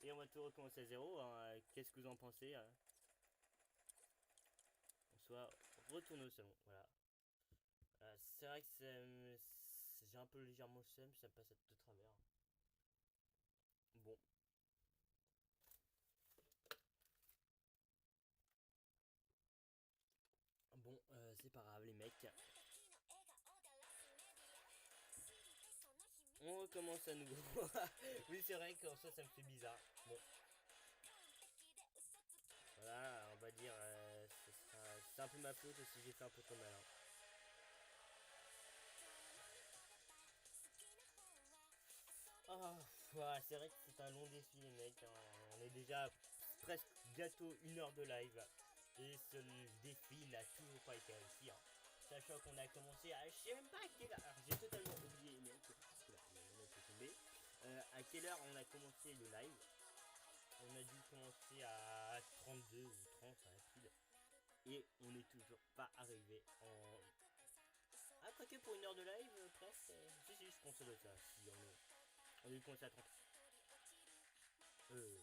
Et on va tout recommencer à zéro, hein. Qu'est-ce que vous en pensez Bonsoir. retourner au salon, voilà. C'est vrai que j'ai un peu légèrement le seum, ça me passe de travers. Bon. Bon, c'est pas grave les mecs. On recommence à nouveau. Oui, c'est vrai qu'en ça, ça me fait bizarre. Bon. Voilà, on va dire, c'est un peu ma faute si j'ai fait un peu trop malin. Ah, voilà, c'est vrai que c'est un long défi les mecs, hein. On est déjà presque bientôt 1 heure de live. Et ce défi n'a toujours pas été réussi, hein. Sachant qu'on a commencé à... Je sais même pas à quelle heure... Alors j'ai totalement oublié les mecs. Oula, on a fait tomber. À quelle heure on a commencé le live? On a dû commencer à 32 ou 30 à la pile. Et on n'est toujours pas arrivé en... Ah, quoique pour 1 heure de live, presque. Si, je pense que ça doit être ça. Si, on a dû commencer à 30. Euh...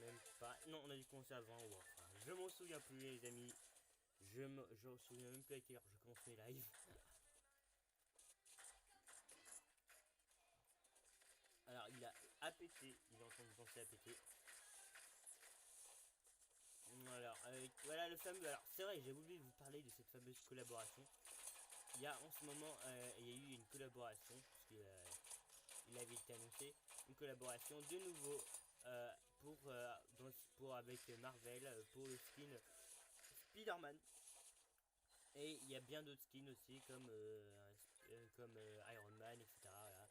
Même pas. Non, on a dû commencer à 20 ou enfin, je m'en souviens plus, les amis. Je me souviens même plus à quelle heure je commence mes lives. Alors, il a pété. Il est en train de penser à péter. Alors, voilà le fameux. Alors, c'est vrai, j'ai voulu vous parler de cette fameuse collaboration. Il y a en ce moment, il y a eu une collaboration, parce qu'il avait été annoncé, une collaboration de nouveau pour avec Marvel pour le skin Spider-Man. Et il y a bien d'autres skins aussi comme Iron Man, etc. Voilà.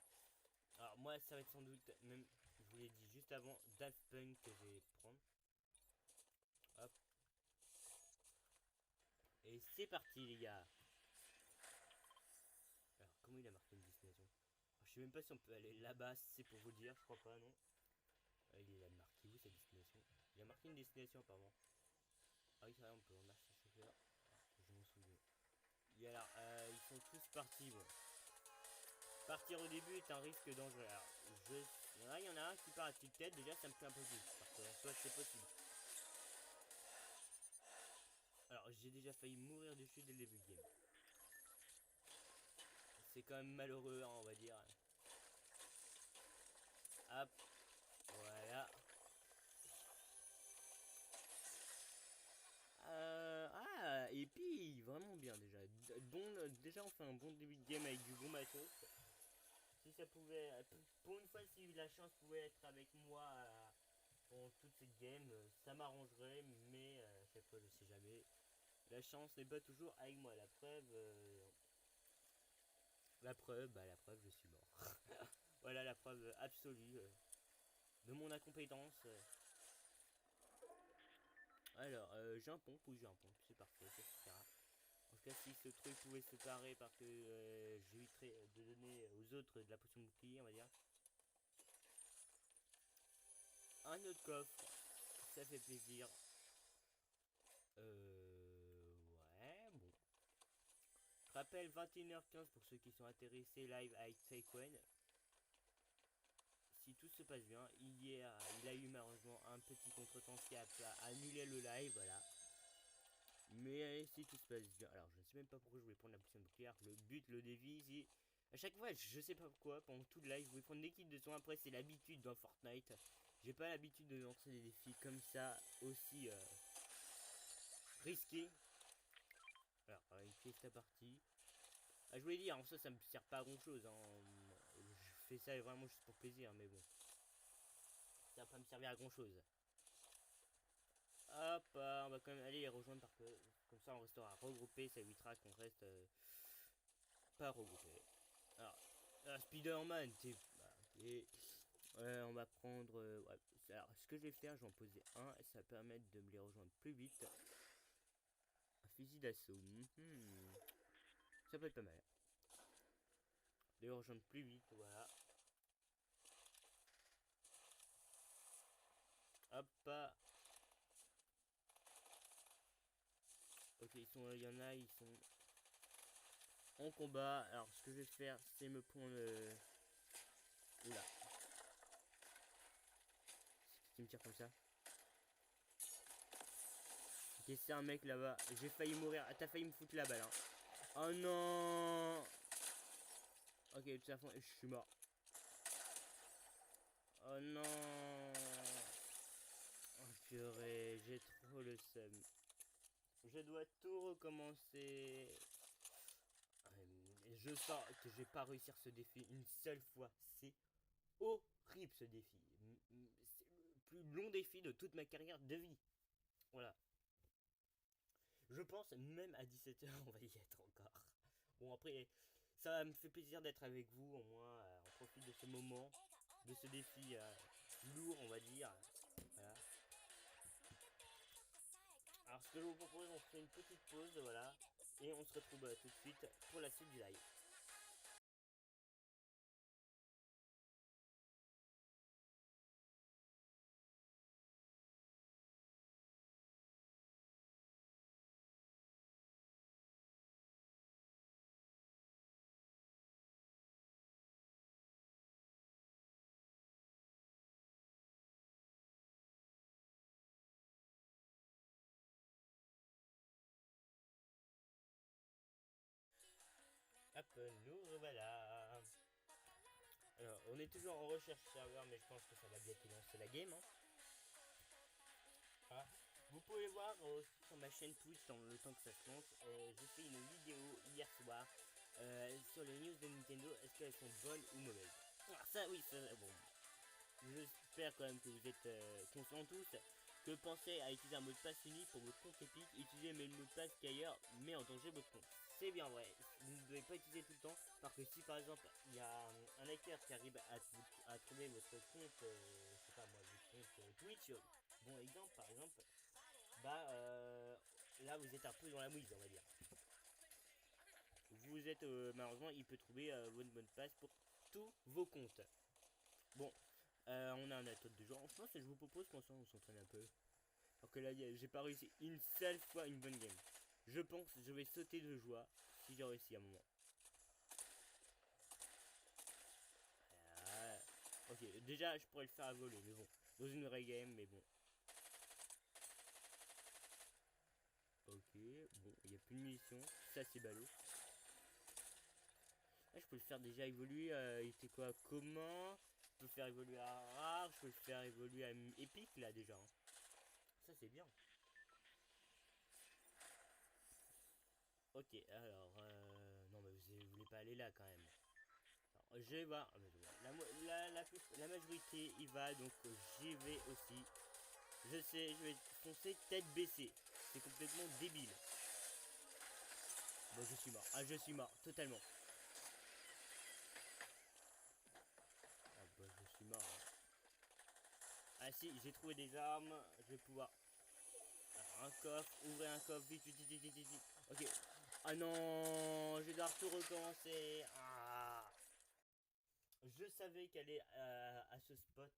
Alors moi ça va être sans doute, même je vous l'ai dit juste avant, Daft Punk que je vais prendre. Hop. Et c'est parti les gars. Alors comment il a marqué une destination? Je sais même pas si on peut aller là-bas, c'est pour vous dire, je crois pas non. Il a marqué où sa destination? Il a marqué une destination apparemment. Ah oui c'est vrai, on peut remercier le chauffeur. Je m'en souviens. Et alors ils sont tous partis bon. Partir au début est un risque dangereux. Alors, il y en a un qui part à toute tête, déjà ça me fait un peu plus. Parce que en soit c'est possible. Alors, j'ai déjà failli mourir de chute dès le début du game. C'est quand même malheureux, hein, on va dire. Hop, voilà. Et puis vraiment bien déjà. Déjà on fait un bon début de game avec du bon matos. Si ça pouvait, pour une fois, si la chance pouvait être avec moi pendant toute cette game, ça m'arrangerait, mais chaque fois je sais jamais. La chance n'est pas toujours avec moi. La preuve, je suis mort. Voilà la preuve absolue de mon incompétence. Alors, j'ai un pompe, oui j'ai un pompe, c'est parfait, c'est super. En tout cas, si ce truc pouvait se séparer parce que j'éviterais de donner aux autres de la potion de bouclier, on va dire. Un autre coffre, ça fait plaisir. Ouais, bon. Rappel 21h15 pour ceux qui sont intéressés, live avec Taekwondo. Si tout se passe bien, hier il a eu malheureusement un petit contretemps qui a annulé le live, voilà. Mais si tout se passe bien, alors je ne sais même pas pourquoi je voulais prendre la potion de bouclier, le but, le défi, à chaque fois, je sais pas pourquoi, pendant tout le live, je voulais prendre l'équipe de soins, après c'est l'habitude dans Fortnite. J'ai pas l'habitude de lancer des défis comme ça, aussi risqués. Alors, une pièce à partie. Ah, je voulais dire, en soi, ça me sert pas à grand chose, hein. Je fais ça vraiment juste pour plaisir, mais bon. Ça va pas me servir à grand chose. Hop, on va quand même aller les rejoindre parce que comme ça on restera regroupé, ça évitera qu'on reste pas regroupé. Alors, Spider-Man, et on va prendre. Ouais. Alors, ce que je vais faire, je vais en poser un et ça va permettre de me les rejoindre plus vite. Un fusil d'assaut, ça peut être pas mal. De les rejoindre plus vite, voilà. Hop. Ok, il y en a, ils sont en combat. Alors, ce que je vais faire, c'est me prendre. Oula. C'est qui me tire comme ça? Ok, c'est un mec là-bas. J'ai failli mourir. Ah, t'as failli me foutre la balle. Hein. Oh non. Ok, tout à fond, je suis mort. Oh non. Oh purée, j'ai trop le seum. Je dois tout recommencer. Je sens que je vais pas réussir ce défi une seule fois. C'est horrible ce défi. C'est le plus long défi de toute ma carrière de vie. Voilà. Je pense même à 17h on va y être encore. Bon après, ça me fait plaisir d'être avec vous. Au moins, on profite de ce moment, de ce défi lourd on va dire. Voilà. Alors ce que je vous propose, on fait une petite pause, voilà. Et on se retrouve tout de suite pour la suite du live. Hop, nous revoilà. Alors, on est toujours en recherche serveur, mais je pense que ça va bientôt lancer la game. Hein. Ah. Vous pouvez voir aussi sur ma chaîne Twitch dans le temps que ça se lance. J'ai fait une vidéo hier soir sur les news de Nintendo. Est-ce qu'elles sont bonnes ou mauvaises? Ah, ça, oui, ça, bon. J'espère quand même que vous êtes conscients tous que pensez à utiliser un mot de passe unique pour votre compte Epic. Utilisez le mot de passe qu'ailleurs met en danger votre compte. C'est bien vrai, vous ne devez pas utiliser tout le temps, parce que si par exemple il y a un hacker qui arrive à trouver votre compte, je sais pas moi, votre compte Twitch, bon exemple par exemple, bah là vous êtes un peu dans la mouise on va dire. Vous êtes malheureusement il peut trouver votre mot de passe pour tous vos comptes. Bon, on a un athlète de jour. Enfin, je vous propose qu'on s'entraîne un peu. Alors que là, j'ai pas réussi une seule fois une bonne game. Je pense que je vais sauter de joie si j'ai réussi à un moment. Ah, ok, déjà, je pourrais le faire à voler, mais bon. Dans une vraie game, mais bon. Ok, bon, il n'y a plus de munitions. Ça, c'est ballot. Ah, je peux le faire déjà évoluer. Il était quoi? Comment? Je peux le faire évoluer à rare. Je peux le faire évoluer à épique, là, déjà. Hein. Ça, c'est bien. Ok, alors, non, mais vous voulez pas aller là quand même. Alors, je vais voir. La majorité y va, donc j'y vais aussi. Je sais, je vais foncer tête baissée. C'est complètement débile. Bon, je suis mort. Ah, je suis mort, totalement. Ah, bah, je suis mort. Hein. Ah, si, j'ai trouvé des armes. Je vais pouvoir. Alors, un coffre, ouvrez un coffre, vite, vite, vite, vite, vite, vite. Ok. Ah non, je dois tout recommencer. Ah. Je savais qu'aller à ce spot,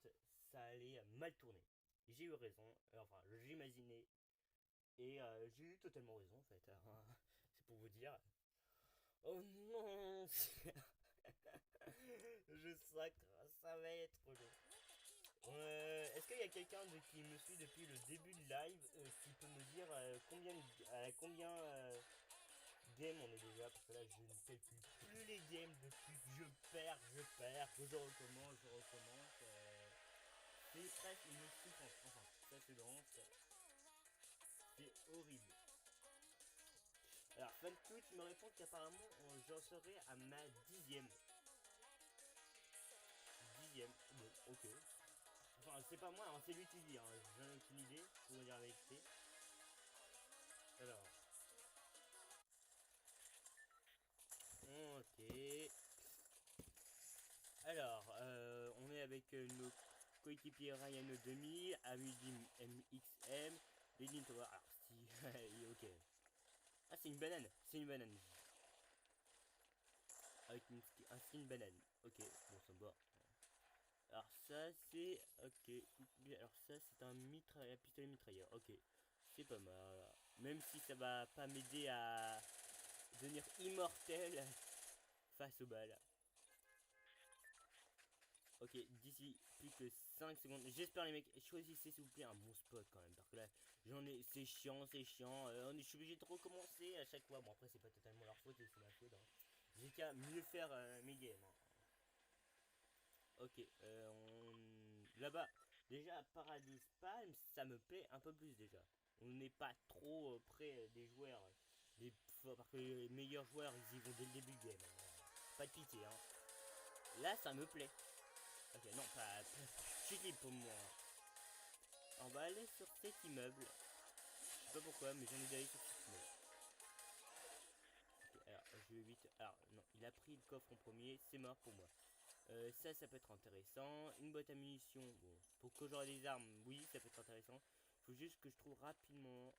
ça allait mal tourner. J'ai eu raison, enfin j'imaginais, et j'ai eu totalement raison en fait. C'est pour vous dire. Oh non. Je sacre, ça va être long. Est-ce qu'il y a quelqu'un qui me suit depuis le début de live qui peut me dire combien game on est déjà? Parce que là je ne calcule plus les games depuis que je perds, que je recommence. C'est presque une souffrance. Enfin, ça c'est grand, c'est horrible. Alors, FanTwitch me répond qu'apparemment j'en serai à ma dixième. Dixième, bon, ok. Enfin, c'est pas moi, hein, c'est lui qui dit, hein. J'en ai aucune idée, pour vous dire la vérité. Alors, ok. Alors, on est avec nos coéquipiers Ryan 2000, Amidim MXM, Lady Tower. Alors, si, ok. Ah, c'est une banane, c'est une banane. Avec un skin banane. Ok, bon, ça me va. Alors ça c'est... Ok. Alors ça c'est un pistolet mitrailleur. Ok. C'est pas mal. Même si ça va pas m'aider à devenir immortel face aux balles. Ok, d'ici plus que 5 secondes. J'espère les mecs, choisissez s'il vous plaît un bon spot quand même. Parce que là, c'est chiant, c'est chiant. Je suis obligé de recommencer à chaque fois. Bon après c'est pas totalement leur faute, c'est ma faute. Hein. J'ai qu'à mieux faire mes games. Hein. Ok, là-bas, déjà Paradise Palm, ça me plaît un peu plus déjà. On n'est pas trop près des joueurs. Parce que les meilleurs joueurs, ils y vont dès le début du game. Hein. Pas de pitié. Hein. Là, ça me plaît. Ok, non, pas. Je suis libre pour moi. On va aller sur cet immeuble. Je sais pas pourquoi, mais j'ai envie d'aller sur cet immeuble. Ok, alors, je vais vite. Alors, non, il a pris le coffre en premier, c'est mort pour moi. Ça peut être intéressant. Une boîte à munitions. Bon, pour que j'aurai des armes, oui, ça peut être intéressant. Faut juste que je trouve rapidement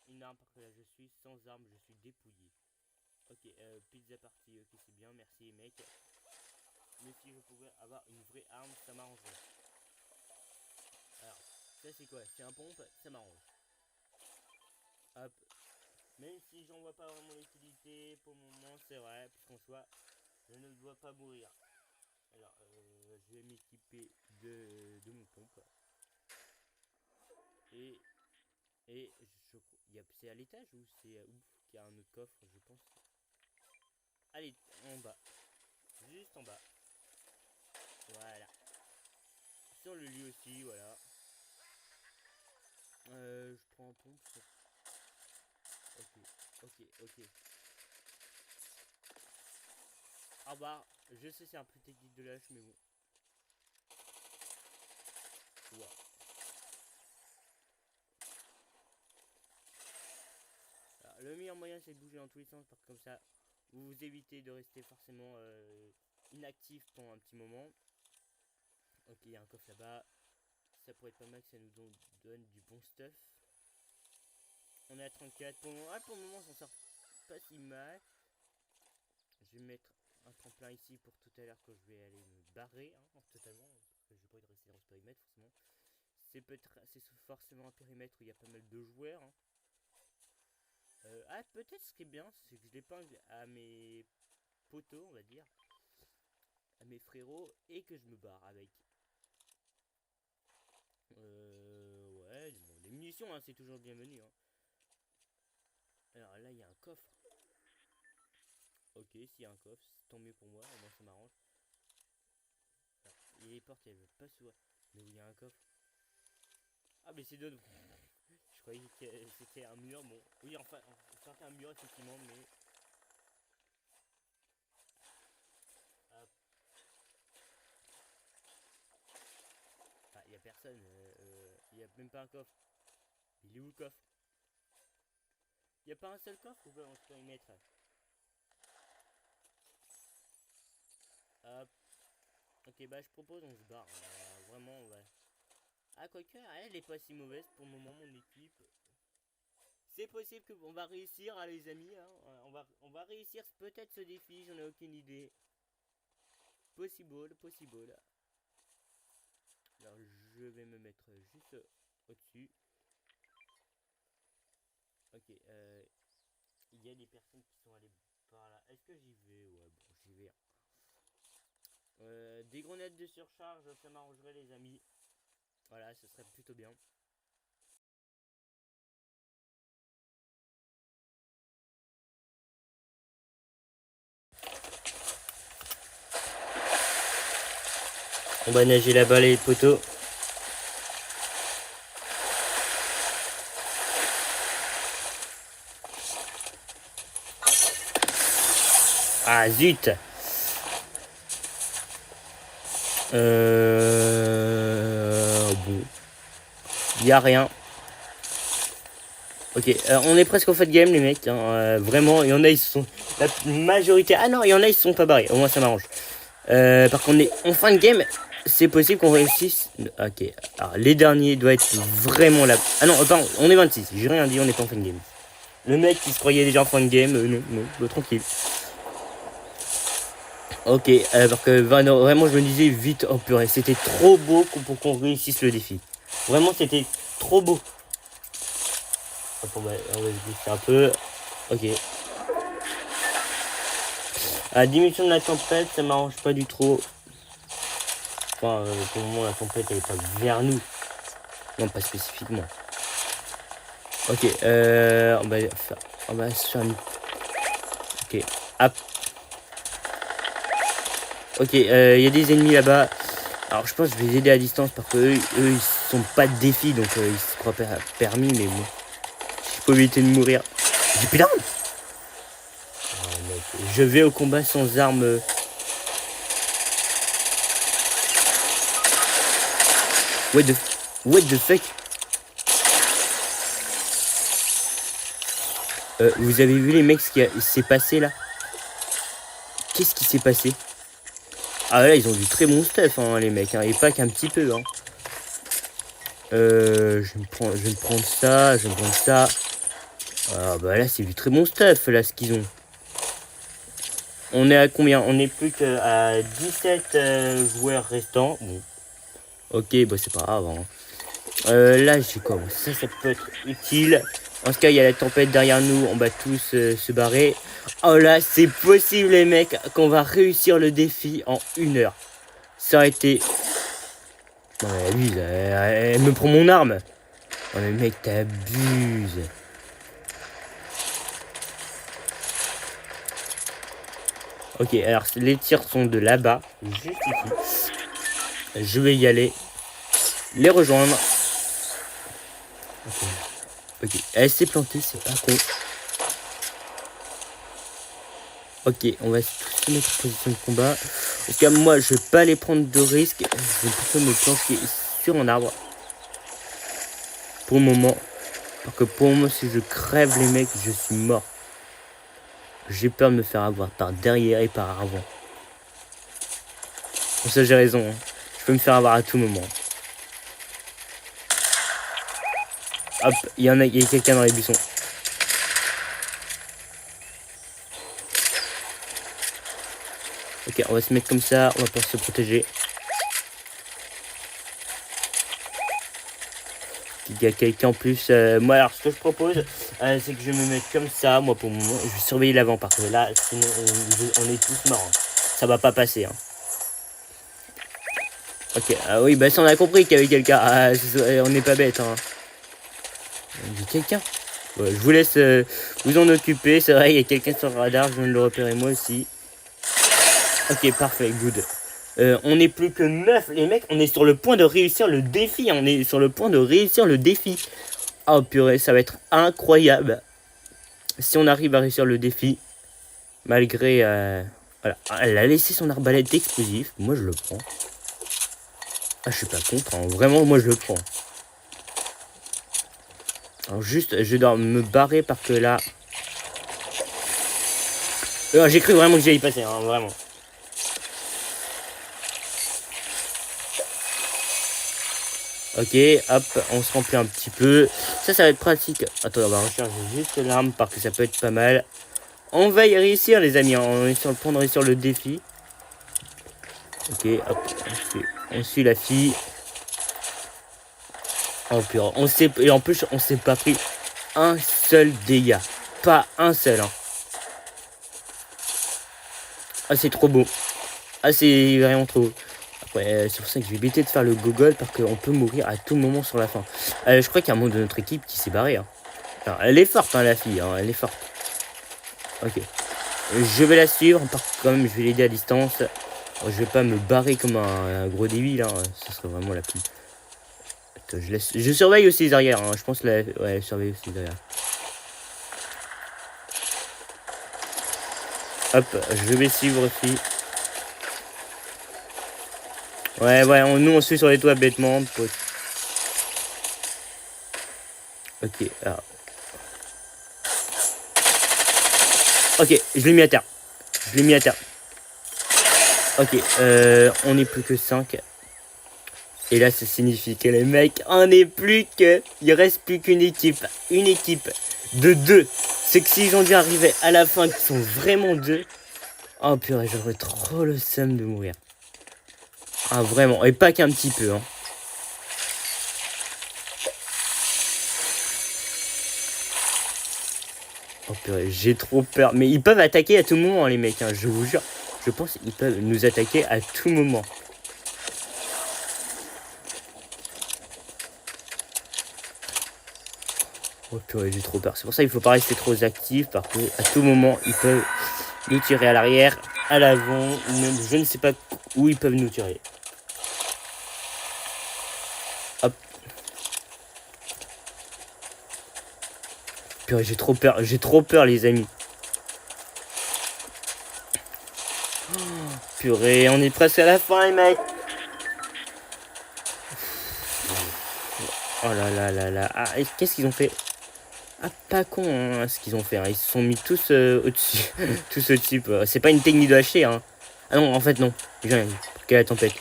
une arme parce que là, je suis sans arme, je suis dépouillé. Ok, pizza party, ok, c'est bien, merci mec. Mais si je pouvais avoir une vraie arme, ça m'arrangerait. Alors, ça c'est quoi? C'est un pompe, ça m'arrange. Hop. Même si j'en vois pas vraiment l'utilité pour le moment, c'est vrai, puisqu'en soit, je ne dois pas mourir. Alors, je vais m'équiper de mon pompe. Et c'est à l'étage ou c'est ouf qu'il y a un autre coffre, je pense. Allez, en bas. Juste en bas. Voilà. Sur le lit aussi, voilà. Je prends un pompe. Ok. Ah bah, je sais c'est un peu technique de lâche, mais bon. Wow. Alors, le meilleur moyen c'est de bouger dans tous les sens, parce que comme ça, vous évitez de rester forcément inactif pendant un petit moment. Ok, il y a un coffre là-bas. Ça pourrait être pas mal que ça nous donne du bon stuff. On est à 34. Pour le moment, on s'en sort pas si mal. Je vais mettre un tremplin ici pour tout à l'heure que je vais aller me barrer totalement. Parce que je vais pas rester dans ce périmètre forcément. C'est forcément un périmètre où il y a pas mal de joueurs. Hein. Peut-être ce qui est bien, c'est que je l'épingle à mes poteaux, on va dire. À mes frérots. Et que je me barre avec. Ouais, bon, les munitions, hein, c'est toujours bienvenu. Hein. Alors là, il y a un coffre. Ok, s'il y a un coffre, tant mieux pour moi, au moins ça m'arrange. Et les portes, elles veulent pas s'ouvrir. Mais il y a un coffre. Ah, mais c'est d'autres. Je croyais que c'était un mur, bon. Oui, enfin, c'était un mur, effectivement, mais. Ah, il y a personne. Il y a même pas un coffre. Il est où le coffre? Il y a pas un seul coffre ou quoi on peut y mettre? Hop. Ok, bah je propose, on se barre. Vraiment, on va. Ah, quoique, elle est pas si mauvaise pour le moment, mon équipe. C'est possible qu'on va réussir, hein, les amis. Hein. On va réussir peut-être ce défi, j'en ai aucune idée. Possible. Alors, je vais me mettre juste au-dessus. Ok, il y a des personnes qui sont allées par là. Est-ce que j'y vais? Ouais, bon, j'y vais. Des grenades de surcharge, ça m'arrangerait, les amis. Voilà, ce serait plutôt bien. On va nager là-bas, les poteaux. Ah, zut! Bon. Y a rien. Ok, on est presque au fait de game, les mecs. Hein, vraiment, il y en a, ils sont. La majorité. Ah non, il y en a, ils se sont pas barrés. Au moins, ça m'arrange. Par contre, on est en fin de game. C'est possible qu'on réussisse. Ok, alors les derniers doivent être vraiment là. Ah non, pardon, on est 26. J'ai rien dit, on est pas en fin de game. Le mec qui se croyait déjà en fin de game, non, tranquille. Ok, parce que vraiment, je me disais vite, oh purée, c'était trop beau pour qu'on réussisse le défi. Vraiment, c'était trop beau. Hop, on va se glisser un peu. Ok. La diminution de la tempête, ça m'arrange pas du tout. Enfin, pour le moment, la tempête, elle est pas vers nous. Non, pas spécifiquement. Ok, on va se faire une... Ok, hop. Ok, il y a des ennemis là-bas. Alors, je pense que je vais les aider à distance parce que eux ils sont pas de défi, donc ils se croient permis, mais bon. Il faut éviter de mourir. J'ai plus d'armes. Oh, mec, je vais au combat sans armes. What the fuck? Vous avez vu les mecs, ce qui s'est passé là? Qu'est-ce qui s'est passé? Ah là, ils ont du très bon stuff, hein, les mecs, hein, et pas qu'un petit peu. Hein. Je vais me prendre ça, je vais me prendre ça. Ah bah là, c'est du très bon stuff, là, ce qu'ils ont. On est à combien? On est plus qu'à 17 joueurs restants. Bon. Ok, bah c'est pas grave. Hein. Là, j'ai quoi? Ça peut être utile. En ce cas, il y a la tempête derrière nous. On va tous se barrer. Oh là, c'est possible, les mecs, qu'on va réussir le défi en 1 heure. Ça a été... Non, mais abuse. Elle me prend mon arme. Oh, mais mec, t'abuses. Ok, alors les tirs sont de là-bas. Juste ici. Je vais y aller. Les rejoindre. Ok, elle s'est plantée, c'est pas con. Ok, on va tous se mettre en position de combat. En tout cas, moi, je vais pas aller prendre de risques. Je vais plutôt me planquer sur un arbre. Pour le moment. Parce que pour moi, si je crève les mecs, je suis mort. J'ai peur de me faire avoir par derrière et par avant. Pour ça, j'ai raison. Hein. Je peux me faire avoir à tout moment. Hop, il y a quelqu'un dans les buissons. Ok, on va se mettre comme ça, on va pouvoir se protéger. Il y a quelqu'un en plus. Moi, alors, ce que je propose, c'est que je vais me mettre comme ça. Moi, pour le moment, je vais surveiller l'avant parce que là, sinon, on est tous morts. Hein. Ça va pas passer. Hein. Ok, ah oui, bah ça, on a compris qu'il y avait quelqu'un. Ah, on n'est pas bête. Hein. Il y a quelqu'un. Ouais, je vous laisse vous en occuper. C'est vrai, il y a quelqu'un sur le radar. Je viens de le repérer moi aussi. Ok, parfait, good. On n'est plus que 9, les mecs. On est sur le point de réussir le défi. On est sur le point de réussir le défi. Oh purée, ça va être incroyable. Si on arrive à réussir le défi. Malgré... voilà. Elle a laissé son arbalète explosif. Moi, je le prends. Ah, je suis pas contre. Hein. Vraiment, moi, je le prends. Alors, juste, je dois me barrer parce que là... j'ai cru vraiment que j'allais y passer. Hein, vraiment. Ok, hop, on se remplit un petit peu. Ça va être pratique. Attends, on va recharger juste l'arme parce que ça peut être pas mal. On va y réussir, les amis. On est sur le point de réussir le défi. Ok, hop, on suit la fille. Oh purée, et en plus, on s'est pas pris un seul dégât. Pas un seul. Hein. Ah, c'est trop beau. Ah, c'est vraiment trop beau. Ouais, c'est pour ça que je vais éviter de faire le gogol parce qu'on peut mourir à tout moment sur la fin. Je crois qu'il y a un membre de notre équipe qui s'est barré. Hein. Alors, elle est forte, hein, la fille. Hein, elle est forte. Ok. Je vais la suivre parce que quand même, je vais l'aider à distance. Je vais pas me barrer comme un gros débile. Hein. Ce serait vraiment la plus. Attends, je surveille aussi les arrières. Hein. Je pense ouais, je surveille aussi les arrières. Hop, je vais suivre aussi. Ouais, nous on suit sur les toits bêtement. Ok, alors. Ok, je l'ai mis à terre. Ok, on n'est plus que 5. Et là, ça signifie que les mecs, il reste plus qu'une équipe. Une équipe de 2. C'est que s'ils ont dû arriver à la fin, qu'ils sont vraiment 2. Oh purée, j'aurais trop le seum de mourir. Ah vraiment, et pas qu'un petit peu. Hein. Oh purée, j'ai trop peur. Mais ils peuvent attaquer à tout moment, les mecs, hein, je vous jure. Je pense qu'ils peuvent nous attaquer à tout moment. Oh purée, j'ai trop peur. C'est pour ça qu'il faut pas rester trop actif parce que à tout moment ils peuvent nous tirer à l'arrière, à l'avant, ou même je ne sais pas où ils peuvent nous tirer. Hop. Purée, j'ai trop peur les amis. Oh, purée, on est presque à la fin les mecs. Oh là là là là. Ah, qu'est-ce qu'ils ont fait? Ah, pas con hein, ce qu'ils ont fait. Hein. Ils se sont mis tous au-dessus. Tous au-dessus. C'est pas une technique de hacher. Hein. Ah non, en fait, non. J'ai rien dit. Pour quelle tempête.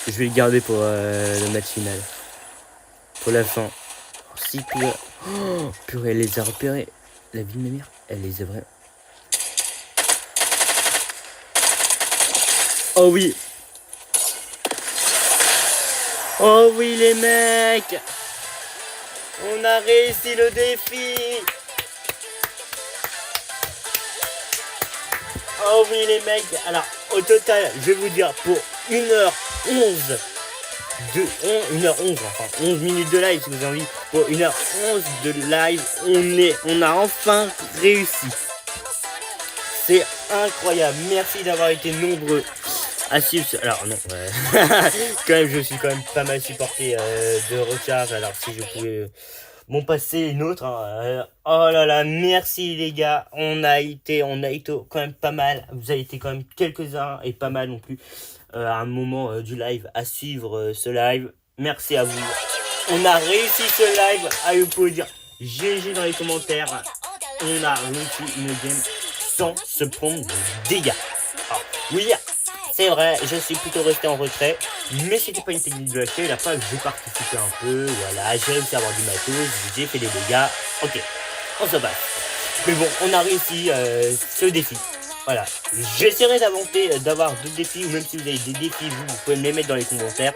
Je vais le garder pour le match final. Pour la fin. Oh, si purée. Oh, purée, elle les a repérés. La vie de ma mère, elle les a vraiment. Oh oui. Oh oui les mecs, on a réussi le défi. Oh oui les mecs, alors au total je vais vous dire pour 1h11 1h11 enfin 11 minutes de live si vous avez envie. Pour 1h11 de live on a enfin réussi. C'est incroyable, merci d'avoir été nombreux. Ah si, alors non, quand même je suis quand même pas mal supporté de recharge, alors si je pouvais m'en passer une autre, hein, oh là là, merci les gars, on a été quand même pas mal, vous avez été quand même quelques-uns et pas mal non plus, à un moment du live, à suivre ce live, merci à vous, on a réussi ce live, vous pouvez dire GG dans les commentaires, on a réussi une game sans se prendre de dégâts, alors, oui. C'est vrai, je suis plutôt resté en retrait, mais c'était pas une technique de lâcher, la preuve, j'ai participé un peu, voilà, j'ai réussi à avoir du matos, j'ai fait des dégâts, ok, on se passe. Mais bon, on a réussi ce défi, voilà. J'essaierai d'avoir d'autres défis, ou même si vous avez des défis, vous pouvez me les mettre dans les commentaires,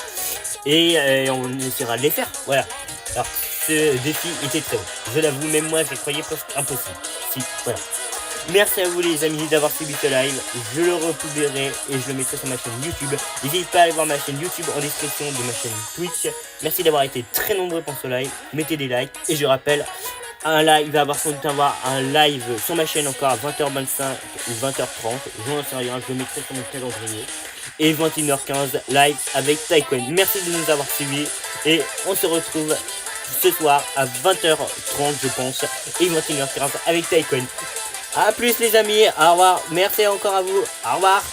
et on essaiera de les faire, voilà. Alors, ce défi était très bon, je l'avoue, même moi, je croyais presque impossible, si, voilà. Merci à vous les amis d'avoir suivi ce live, je le republierai et je le mettrai sur ma chaîne YouTube. N'hésitez pas à aller voir ma chaîne YouTube en description de ma chaîne Twitch. Merci d'avoir été très nombreux pour ce live, mettez des likes et je rappelle, un live, il va avoir sans doute avoir un live sur ma chaîne encore à 20h25 ou 20h30, je n'en sais rien, je le mettrai sur mon calendrier. Et 21h15 live avec Tycoon. Merci de nous avoir suivis et on se retrouve ce soir à 20h30 je pense et 21h15 avec Tycoon. A plus les amis, au revoir, merci encore à vous, au revoir.